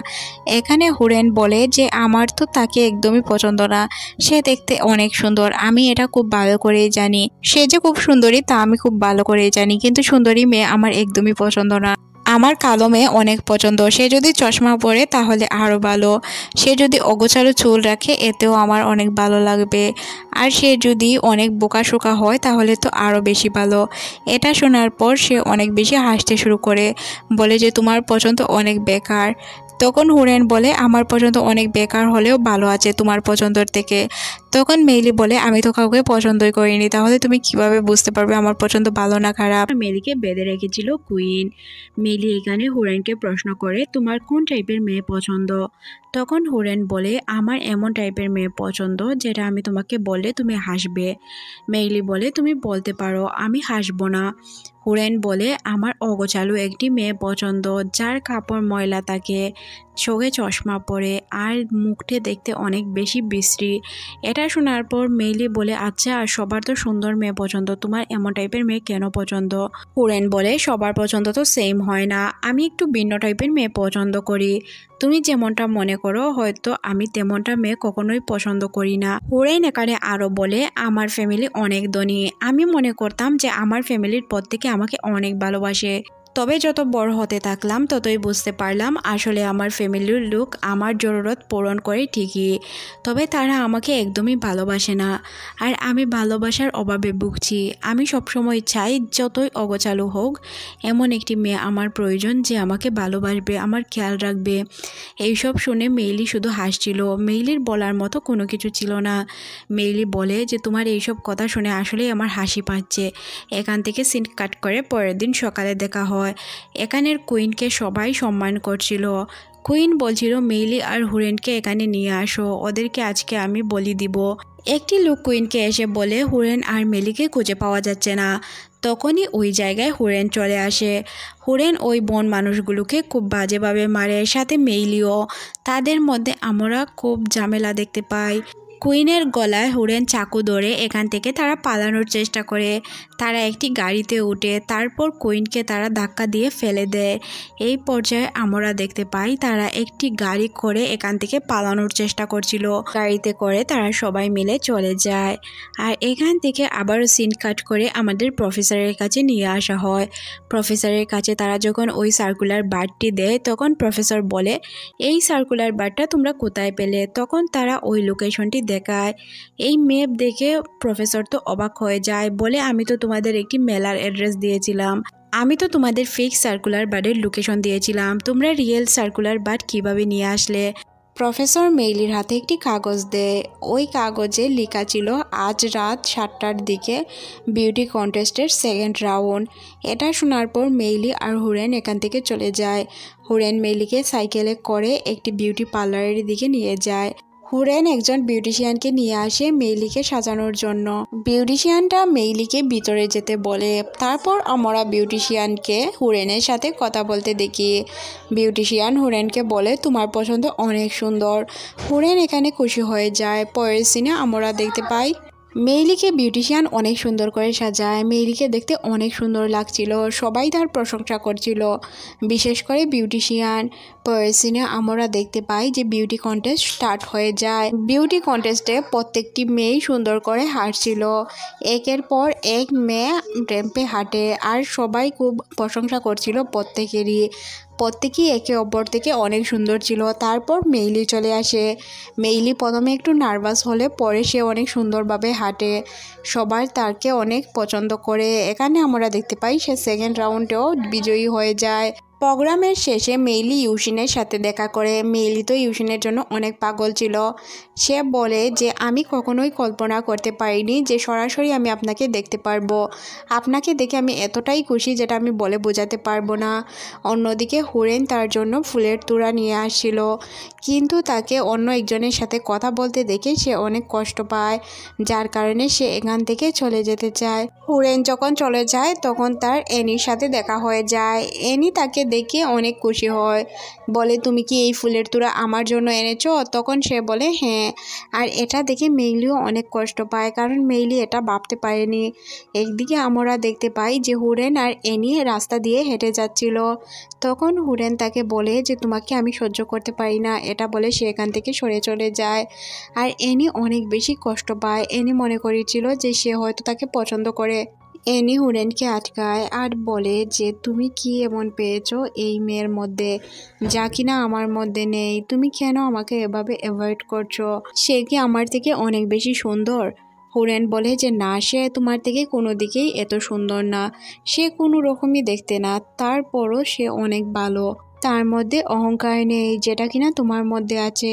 এখানে হুরেন বলে যে আমার তো তাকে একদমই পছন্দ না, সে দেখতে অনেক সুন্দর, আমি এটা খুব ভালো করেই জানি। সে যে খুব সুন্দরী তা আমি খুব ভালো করেই জানি, কিন্তু সুন্দরী মেয়ে আমার একদমই পছন্দ না। আমার কালো মেয়ে অনেক পছন্দ, সে যদি চশমা পরে তাহলে আরও ভালো, সে যদি অগোছালো চুল রাখে এতেও আমার অনেক ভালো লাগবে, আর সে যদি অনেক বোকাশোকা হয় তাহলে তো আরও বেশি ভালো। এটা শোনার পর সে অনেক বেশি হাসতে শুরু করে, বলে যে তোমার পছন্দ অনেক বেকার। তখন হুরেন বলে আমার পছন্দ অনেক বেকার হলেও ভালো আছে তোমার পছন্দর থেকে। তখন মেইলি বলে আমি তো কাউকে পছন্দই করিনি, তাহলে তুমি কিভাবে বুঝতে পারবে আমার পছন্দ ভালো না খারাপ? মেইলিকে বেঁধে রেখেছিল কুইন। মেইলি এখানে হুরেনকে প্রশ্ন করে তোমার কোন টাইপের মেয়ে পছন্দ। তখন হুরেন বলে আমার এমন টাইপের মেয়ে পছন্দ যেটা আমি তোমাকে বললে তুমি হাসবে। মেইলি বলে তুমি বলতে পারো, আমি হাসবো না। হুরেন বলে আমার অগোছালো একটি মেয়ে পছন্দ, যার কাপড় ময়লা থাকে, চোখে চশমা পরে আর মুখটে দেখতে অনেক বেশি বিশ্রী। এটা শোনার পর মেইলি বলে আচ্ছা সবার তো সুন্দর মেয়ে পছন্দ, তোমার এমন টাইপের মেয়ে কেন পছন্দ? হুরেন বলে সবার পছন্দ তো সেম হয় না, আমি একটু ভিন্ন টাইপের মেয়ে পছন্দ করি, তুমি যেমনটা মনে করো হয়তো আমি তেমনটা মেয়ে কখনোই পছন্দ করি না। হুরেন এখানে আরও বলে আমার ফ্যামিলি অনেক ধনী, আমি মনে করতাম যে আমার ফ্যামিলির প্রত্যেকে আমাকে অনেক ভালোবাসে, তবে যত বড় হতে থাকলাম ততই বুঝতে পারলাম আসলে আমার ফ্যামিলির লোক আমার জরুরত পূরণ করে ঠিকই, তবে তারা আমাকে একদমই ভালোবাসে না। আর আমি ভালোবাসার অভাবে ভুগছি। আমি সবসময় চাই যতই অগোছালো হোক এমন একটি মেয়ে আমার প্রয়োজন যে আমাকে ভালোবাসবে, আমার খেয়াল রাখবে। এইসব শুনে মেইলি শুধু হাসছিল। মেইলির বলার মতো কোনো কিছু ছিল না। মেইলি বলে যে তোমার এইসব কথা শুনে আসলেই আমার হাসি পাচ্ছে। এখান থেকে সিন কাট করে পরের দিন সকালে দেখা হয়। এখানের কুইনকে সবাই সম্মান করছিল। কুইন বলছিল মেইলি আর হুরেনকে এখানে নিয়ে আসো, ওদেরকে আজকে আমি বলি দিব। একটি লোক কুইনকে এসে বলে হুরেন আর মেলিকে খুঁজে পাওয়া যাচ্ছে না। তখনই ওই জায়গায় হুরেন চলে আসে। হুরেন ওই বন মানুষগুলোকে খুব বাজেভাবে মারে, সাথে মেইলিও। তাদের মধ্যে আমরা খুব ঝামেলা দেখতে পাই। কুইনের গলায় হুরেন চাকু ধরে এখান থেকে তারা পালানোর চেষ্টা করে। তারা একটি গাড়িতে উঠে, তারপর কুইনকে তারা ধাক্কা দিয়ে ফেলে দেয়। এই পর্যায়ে আমরা দেখতে পাই তারা একটি গাড়ি করে এখান থেকে পালানোর চেষ্টা করছিল। গাড়িতে করে তারা সবাই মিলে চলে যায়। আর এখান থেকে আবারও সিন কাট করে আমাদের প্রফেসরের কাছে নিয়ে আসা হয়। প্রফেসরের কাছে তারা যখন ওই সার্কুলার বারটি দেয় তখন প্রফেসর বলে এই সার্কুলার বারটা তোমরা কোথায় পেলে। তখন তারা ওই লোকেশনটি দেখায়। এই ম্যাপ দেখে প্রফেসর তো অবাক হয়ে যায়, বলে আমি তো তোমাদের একটি মেলার অ্যাড্রেস দিয়েছিলাম, আমি তো তোমাদের ফেক সার্কুলার বার্ডের লোকেশন দিয়েছিলাম, তোমরা রিয়েল সার্কুলার বার্ড কিভাবে নিয়ে আসলে। প্রফেসর মেইলির হাতে একটি কাগজ দেয়। ওই কাগজে লেখা ছিল আজ রাত 7টার দিকে বিউটি কন্টেস্টের সেকেন্ড রাউন্ড। এটা শোনার পর মেইলি আর হুরেন এখান থেকে চলে যায়। হুরেন মেইলিকে সাইকেলে করে একটি বিউটি পার্লারের দিকে নিয়ে যায়। হুরেন একজন বিউটিশিয়ানকে নিয়ে আসে মেইলিকে সাজানোর জন্য। বিউটিশিয়ানটা মেইলিকে ভিতরে যেতে বলে। তারপর আমরা বিউটিশিয়ানকে হুরেনের সাথে কথা বলতে দেখি। বিউটিশিয়ান হুরেনকে বলে তোমার পছন্দ অনেক সুন্দর। হুরেন এখানে খুশি হয়ে যায়। পরের সিনে আমরা দেখতে পাই মেইলিকে বিউটিশিয়ান অনেক সুন্দর করে সাজায়। মেইলিকে দেখতে অনেক সুন্দর লাগছিল, সবাই তার প্রশংসা করছিল, বিশেষ করে বিউটিশিয়ান। পরের সিনে আমরা দেখতে পাই যে বিউটি কন্টেস্ট স্টার্ট হয়ে যায়। বিউটি কন্টেস্টে প্রত্যেকটি মেয়েই সুন্দর করে হাঁটছিল। একের পর এক মেয়ে র্যাম্পে হাঁটে আর সবাই খুব প্রশংসা করছিল প্রত্যেকেরই। প্রত্যেকেই একে অপর থেকে অনেক সুন্দর ছিল। তারপর মেইলি চলে আসে। মেইলি প্রথমে একটু নার্ভাস হলে পরে সে অনেক সুন্দরভাবে হাঁটে। সবাই তাকে অনেক পছন্দ করে। এখানে আমরা দেখতে পাই সে সেকেন্ড রাউন্ডেও বিজয়ী হয়ে যায়। প্রোগ্রামের শেষে মেইলি ইউশিনের সাথে দেখা করে। মেইলি তো ইউশিনের জন্য অনেক পাগল ছিল। সে বলে যে আমি কখনোই কল্পনা করতে পারিনি যে সরাসরি আমি আপনাকে দেখতে পারবো। আপনাকে দেখে আমি এতটাই খুশি যেটা আমি বলে বোঝাতে পারবো না। অন্যদিকে হুরেন তার জন্য ফুলের তোড়া নিয়ে আসছিল, কিন্তু তাকে অন্য একজনের সাথে কথা বলতে দেখে সে অনেক কষ্ট পায়, যার কারণে সে এখান থেকে চলে যেতে চায়। হুরেন যখন চলে যায় তখন তার এনির সাথে দেখা হয়ে যায়। এনি তাকে দেখে অনেক খুশি হয়, বলে তুমি কি এই ফুলের তোড়া আমার জন্য এনেছো? তখন সে বলে হ্যাঁ। আর এটা দেখে মেইলিও অনেক কষ্ট পায়, কারণ মেইলি এটা ভাবতে পারেনি। একদিকে আমরা দেখতে পাই যে হুরেন আর এনি রাস্তা দিয়ে হেঁটে যাচ্ছিল। তখন হুরেন তাকে বলে যে তোমাকে আমি সহ্য করতে পারি না, এটা বলে সে এখান থেকে সরে চলে যায়। আর এনি অনেক বেশি কষ্ট পায়। এনি মনে করেছিল যে সে হয়তো তাকে পছন্দ করে। এনি হুরেনকে আটকায় আর বলে যে তুমি কি এমন পেয়েছো এই মেয়ের মধ্যে যা কিনা আমার মধ্যে নেই, তুমি কেন আমাকে এভাবে অ্যাভয়েড করছো? সে কি আমার থেকে অনেক বেশি সুন্দর? হুরেন বলে যে না, সে তোমার থেকে কোনো দিকেই এত সুন্দর না, সে কোনো রকমই দেখতে না, তারপরও সে অনেক ভালো, তার মধ্যে অহংকার নেই যেটা কিনা তোমার মধ্যে আছে।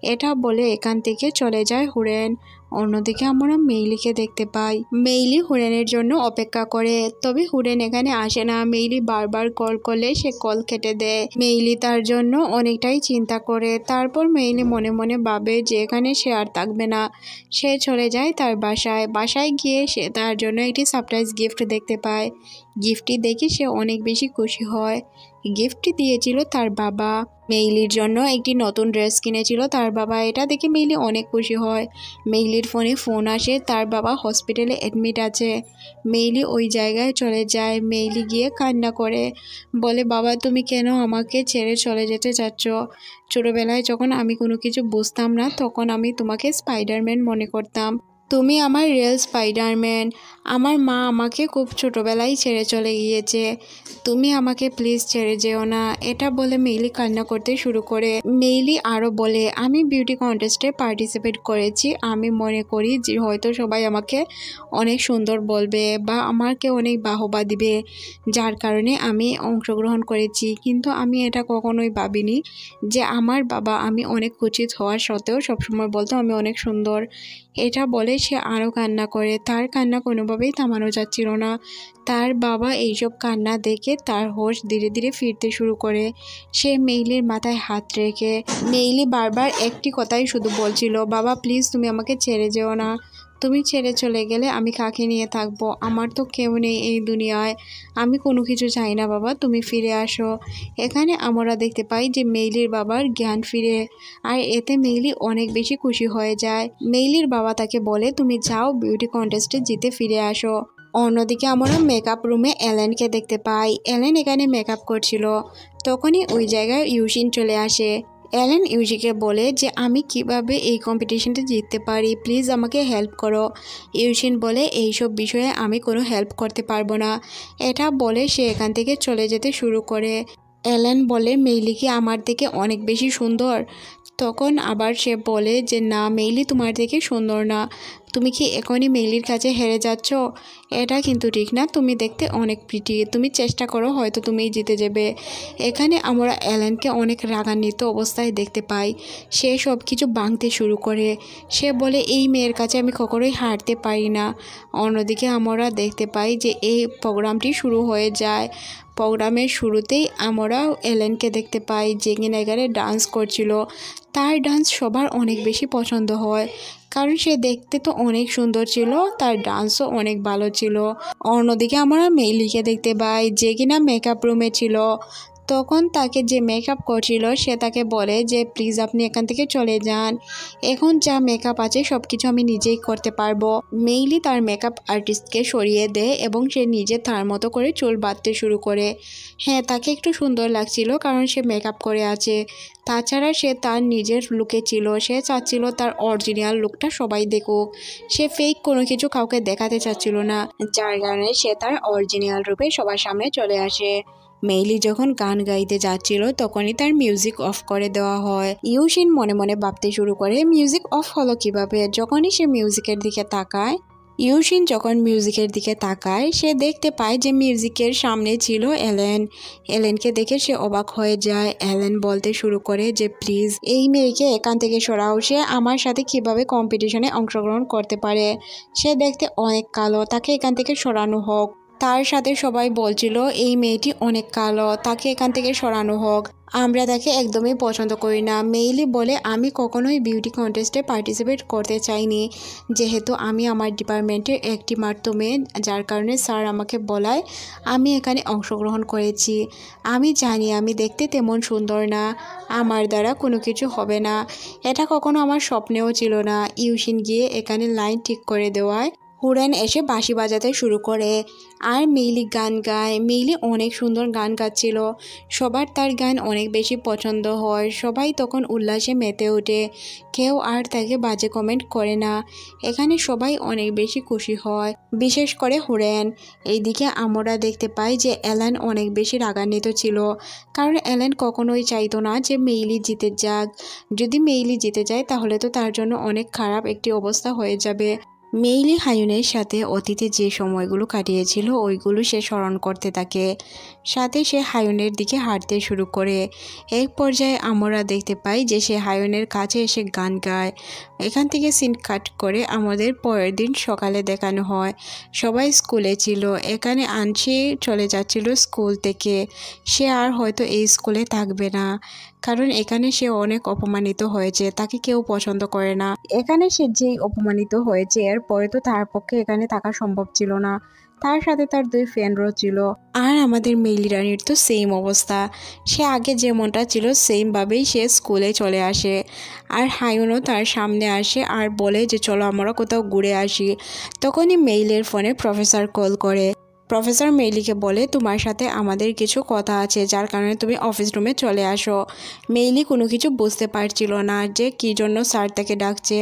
এটা বলে এখান থেকে চলে যায় হুরেন। অন্যদিকে আমরা মেইলিকে দেখতে পাই। মেইলি হুরেনের জন্য অপেক্ষা করে, তবে হুরেন এখানে আসে না। মেইলি বারবার কল করলে সে কল কেটে দেয়। মেইলি তার জন্য অনেকটাই চিন্তা করে। তারপর মেইলি মনে মনে ভাবে যে এখানে সে আর থাকবে না। সে চলে যায় তার বাসায়। বাসায় গিয়ে সে তার জন্য একটি সারপ্রাইজ গিফট দেখতে পায়। গিফটটি দেখে সে অনেক বেশি খুশি হয়। গিফটটি দিয়েছিল তার বাবা। মেইলির জন্য একটি নতুন ড্রেস কিনেছিল তার বাবা। এটা দেখে মেইলি অনেক খুশি হয়। মেইলির ফোনে ফোন আসে, তার বাবা হসপিটালে অ্যাডমিট আছে। মেইলি ওই জায়গায় চলে যায়। মেইলি গিয়ে কান্না করে, বলে বাবা তুমি কেন আমাকে ছেড়ে চলে যেতে চাচ্ছ? ছোটবেলায় যখন আমি কোনো কিছু বুঝতাম না তখন আমি তোমাকে স্পাইডারম্যান মনে করতাম, তুমি আমার রিয়েল স্পাইডারম্যান। আমার মা আমাকে খুব ছোটোবেলায় ছেড়ে চলে গিয়েছে, তুমি আমাকে প্লিজ ছেড়ে যেও না। এটা বলে মেইলি কান্না করতে শুরু করে। মেইলি আরও বলে, আমি বিউটি কন্টেস্টে পার্টিসিপেট করেছি, আমি মনে করি যে হয়তো সবাই আমাকে অনেক সুন্দর বলবে বা আমাকে অনেক বাহবা দিবে, যার কারণে আমি অংশগ্রহণ করেছি। কিন্তু আমি এটা কখনোই ভাবিনি যে আমার বাবা আমি অনেক কুচিত হওয়ার সত্ত্বেও সবসময় বলতো আমি অনেক সুন্দর। এটা বলে সে আরও কান্না করে। তার কান্না কোনোভাবেই থামানো যাচ্ছিল না। তার বাবা এইসব কান্না দেখে তার হোশ ধীরে ধীরে ফিরতে শুরু করে। সে মেইলির মাথায় হাত রেখে, মেইলি বারবার একটি কথাই শুধু বলছিল, বাবা প্লিজ তুমি আমাকে ছেড়ে যেও না, তুমি ছেড়ে চলে গেলে আমি কাকে নিয়ে থাকবো, আমার তো কেউ নেই এই দুনিয়ায়, আমি কোনো কিছু চাই না বাবা, তুমি ফিরে আসো। এখানে আমরা দেখতে পাই যে মেইলির বাবার জ্ঞান ফিরে, আর এতে মেইলি অনেক বেশি খুশি হয়ে যায়। মেইলির বাবা তাকে বলে তুমি যাও বিউটি কন্টেস্টে জিতে ফিরে আসো। অন্যদিকে আমরা মেকআপ রুমে এলেনকে দেখতে পাই। এলেন এখানে মেকআপ করছিল, তখনই ওই জায়গায় ইউশিন চলে আসে। এলেন ইউজিকে বলে যে আমি কিভাবে এই কম্পিটিশনটা জিততে পারি, প্লিজ আমাকে হেল্প করো। ইউশিন বলে এইসব বিষয়ে আমি কোনো হেল্প করতে পারবো না। এটা বলে সে এখান থেকে চলে যেতে শুরু করে। এলেন বলে মেইলি কি আমার থেকে অনেক বেশি সুন্দর? তখন আবার সে বলে যে না মেইলি তোমার থেকে সুন্দর না, তুমি কি এখনই মেইলির কাছে হেরে যাচ্ছ? এটা কিন্তু ঠিক না, তুমি দেখতে অনেক প্রিটি, তুমি চেষ্টা করো হয়তো তুমিই জিতে যাবে। এখানে আমরা এলেনকে অনেক রাগান্বিত অবস্থায় দেখতে পাই। সে সব কিছু ভাঙতে শুরু করে। সে বলে এই মেয়ের কাছে আমি কখনোই হারতে পারি না। অন্যদিকে আমরা দেখতে পাই যে এই প্রোগ্রামটি শুরু হয়ে যায়। প্রোগ্রামের শুরুতেই আমরা এলেনকে দেখতে পাই যে কিনা এখানে ডান্স করছিল। তার ডান্স সবার অনেক বেশি পছন্দ হয়, কারণ সে দেখতে তো অনেক সুন্দর ছিল, তার ডান্সও অনেক ভালো ছিল। অন্যদিকে আমরা মেইলিকে দেখতে পাই যে কিনা মেকআপ রুমে ছিল। তখন তাকে যে মেকআপ করছিল সে তাকে বলে যে প্লিজ আপনি এখান থেকে চলে যান, এখন যা মেকআপ আছে সব কিছু আমি নিজেই করতে পারবো। মেইলি তার মেকআপ আর্টিস্টকে সরিয়ে দেয় এবং সে নিজে তার মতো করে চুল বাঁধতে শুরু করে। হ্যাঁ, তাকে একটু সুন্দর লাগছিল কারণ সে মেকআপ করে আছে, তাছাড়া সে তার নিজের লুকে ছিল, সে চাচ্ছিল তার অরিজিনাল লুকটা সবাই দেখুক, সে ফেক কোনো কিছু কাউকে দেখাতে চাচ্ছিল না, যার কারণে সে তার অরিজিনাল রূপে সবার সামনে চলে আসে। মেইলি যখন গান গাইতে যাচ্ছিল তখনই তার মিউজিক অফ করে দেওয়া হয়। ইউশিন মনে মনে ভাবতে শুরু করে মিউজিক অফ হলো কিভাবে। যখনই সে মিউজিকের দিকে তাকায়, ইউশিন যখন মিউজিকের দিকে তাকায় সে দেখতে পায় যে মিউজিকের সামনে ছিল এলেন। এলেনকে দেখে সে অবাক হয়ে যায়। এলেন বলতে শুরু করে যে প্লিজ এই মেয়েকে এখান থেকে সরাও, সে আমার সাথে কিভাবে কম্পিটিশনে অংশগ্রহণ করতে পারে, সে দেখতে অনেক কালো, তাকে এখান থেকে সরানো হোক। তার সাথে সবাই বলছিল এই মেয়েটি অনেক কালো, তাকে এখান থেকে সরানো হোক, আমরা তাকে একদমই পছন্দ করি না। মেইলি বলে আমি কখনোই বিউটি কন্টেস্টে পার্টিসিপেট করতে চাইনি, যেহেতু আমি আমার ডিপার্টমেন্টের একটি মাত্র মেয়ে, যার কারণে স্যার আমাকে বলায় আমি এখানে অংশগ্রহণ করেছি। আমি জানি আমি দেখতে তেমন সুন্দর না, আমার দ্বারা কোনো কিছু হবে না, এটা কখনো আমার স্বপ্নেও ছিল না। ইউশিন গিয়ে এখানে লাইন ঠিক করে দেওয়ায় হুরেন এসে বাঁশি বাজাতে শুরু করে আর মেইলি গান গায়। মেইলি অনেক সুন্দর গান গাচ্ছিল, সবার তার গান অনেক বেশি পছন্দ হয়, সবাই তখন উল্লাসে মেতে ওঠে, কেউ আর তাকে বাজে কমেন্ট করে না। এখানে সবাই অনেক বেশি খুশি হয়, বিশেষ করে হুরেন। এইদিকে আমরা দেখতে পাই যে এলেন অনেক বেশি রাগান্বিত ছিল, কারণ এলেন কখনোই চাইতো না যে মেইলি জিতে যাক। যদি মেইলি জিতে যায় তাহলে তো তার জন্য অনেক খারাপ একটি অবস্থা হয়ে যাবে। মেইলি হায়ুনের সাথে অতীতে যে সময়গুলো কাটিয়েছিল ওইগুলো সে স্মরণ করতে থাকে, সাথে সে হায়ুনের দিকে হাঁটতে শুরু করে। এক পর্যায়ে আমরা দেখতে পাই যে সে হায়ুনের কাছে এসে গান গায়। এখান থেকে সিন কাট করে আমাদের পরের দিন সকালে দেখানো হয় সবাই স্কুলে ছিল। এখানে আনসি চলে যাচ্ছিল স্কুল থেকে, সে আর হয়তো এই স্কুলে থাকবে না, কারণ এখানে সে অনেক অপমানিত হয়েছে, তাকে কেউ পছন্দ করে না। এখানে সে যেই অপমানিত হয়েছে এরপরে তো তার পক্ষে এখানে থাকা সম্ভব ছিল না, তার সাথে তার 2 ফ্রেন্ডও ছিল। আর আমাদের মেইলি রানীর তো সেম অবস্থা, সে আগে যেমনটা ছিল সেমভাবেই সে স্কুলে চলে আসে। আর হায়ুনও তার সামনে আসে আর বলে যে চলো আমরা কোথাও ঘুরে আসি। তখনই মেইলের ফোনে প্রফেসর কল করে। প্রফেসর মেইলিকে বলে তোমার সাথে আমাদের কিছু কথা আছে, যার কারণে তুমি অফিস রুমে চলে আসো। মেইলি কোনো কিছু বুঝতে পারছিল না যে কী জন্য স্যার তাকে ডাকছে।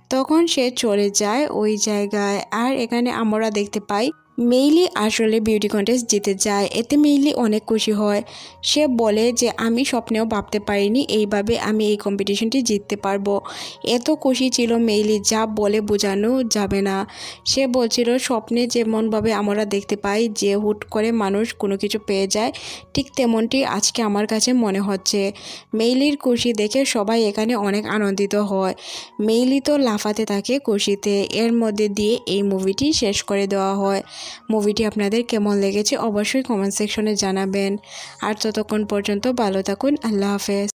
তখন সে চলে যায় ওই জায়গায়। আর এখানে আমরা দেখতে পাই মেইলি আসলে বিউটি কন্টেস্ট জিতে যায়। এতে মেইলি অনেক খুশি হয়। সে বলে যে আমি স্বপ্নেও ভাবতে পারিনি এইভাবে আমি এই কম্পিটিশনটি জিততে পারবো। এত খুশি ছিল মেইলি, যা বলে বোঝানো যাবে না। সে বলছিল স্বপ্নে যেমনভাবে আমরা দেখতে পাই যে হুট করে মানুষ কোনো কিছু পেয়ে যায়, ঠিক তেমনটি আজকে আমার কাছে মনে হচ্ছে। মেইলির খুশি দেখে সবাই এখানে অনেক আনন্দিত হয়। মেইলি তো লাফাতে থাকে খুশিতে। এর মধ্যে দিয়ে এই মুভিটি শেষ করে দেওয়া হয়। মুভিটি আপনাদের কেমন লেগেছে অবশ্যই কমেন্ট সেকশনে জানাবেন। আর ততক্ষণ পর্যন্ত ভালো থাকুন। আল্লাহ হাফেজ।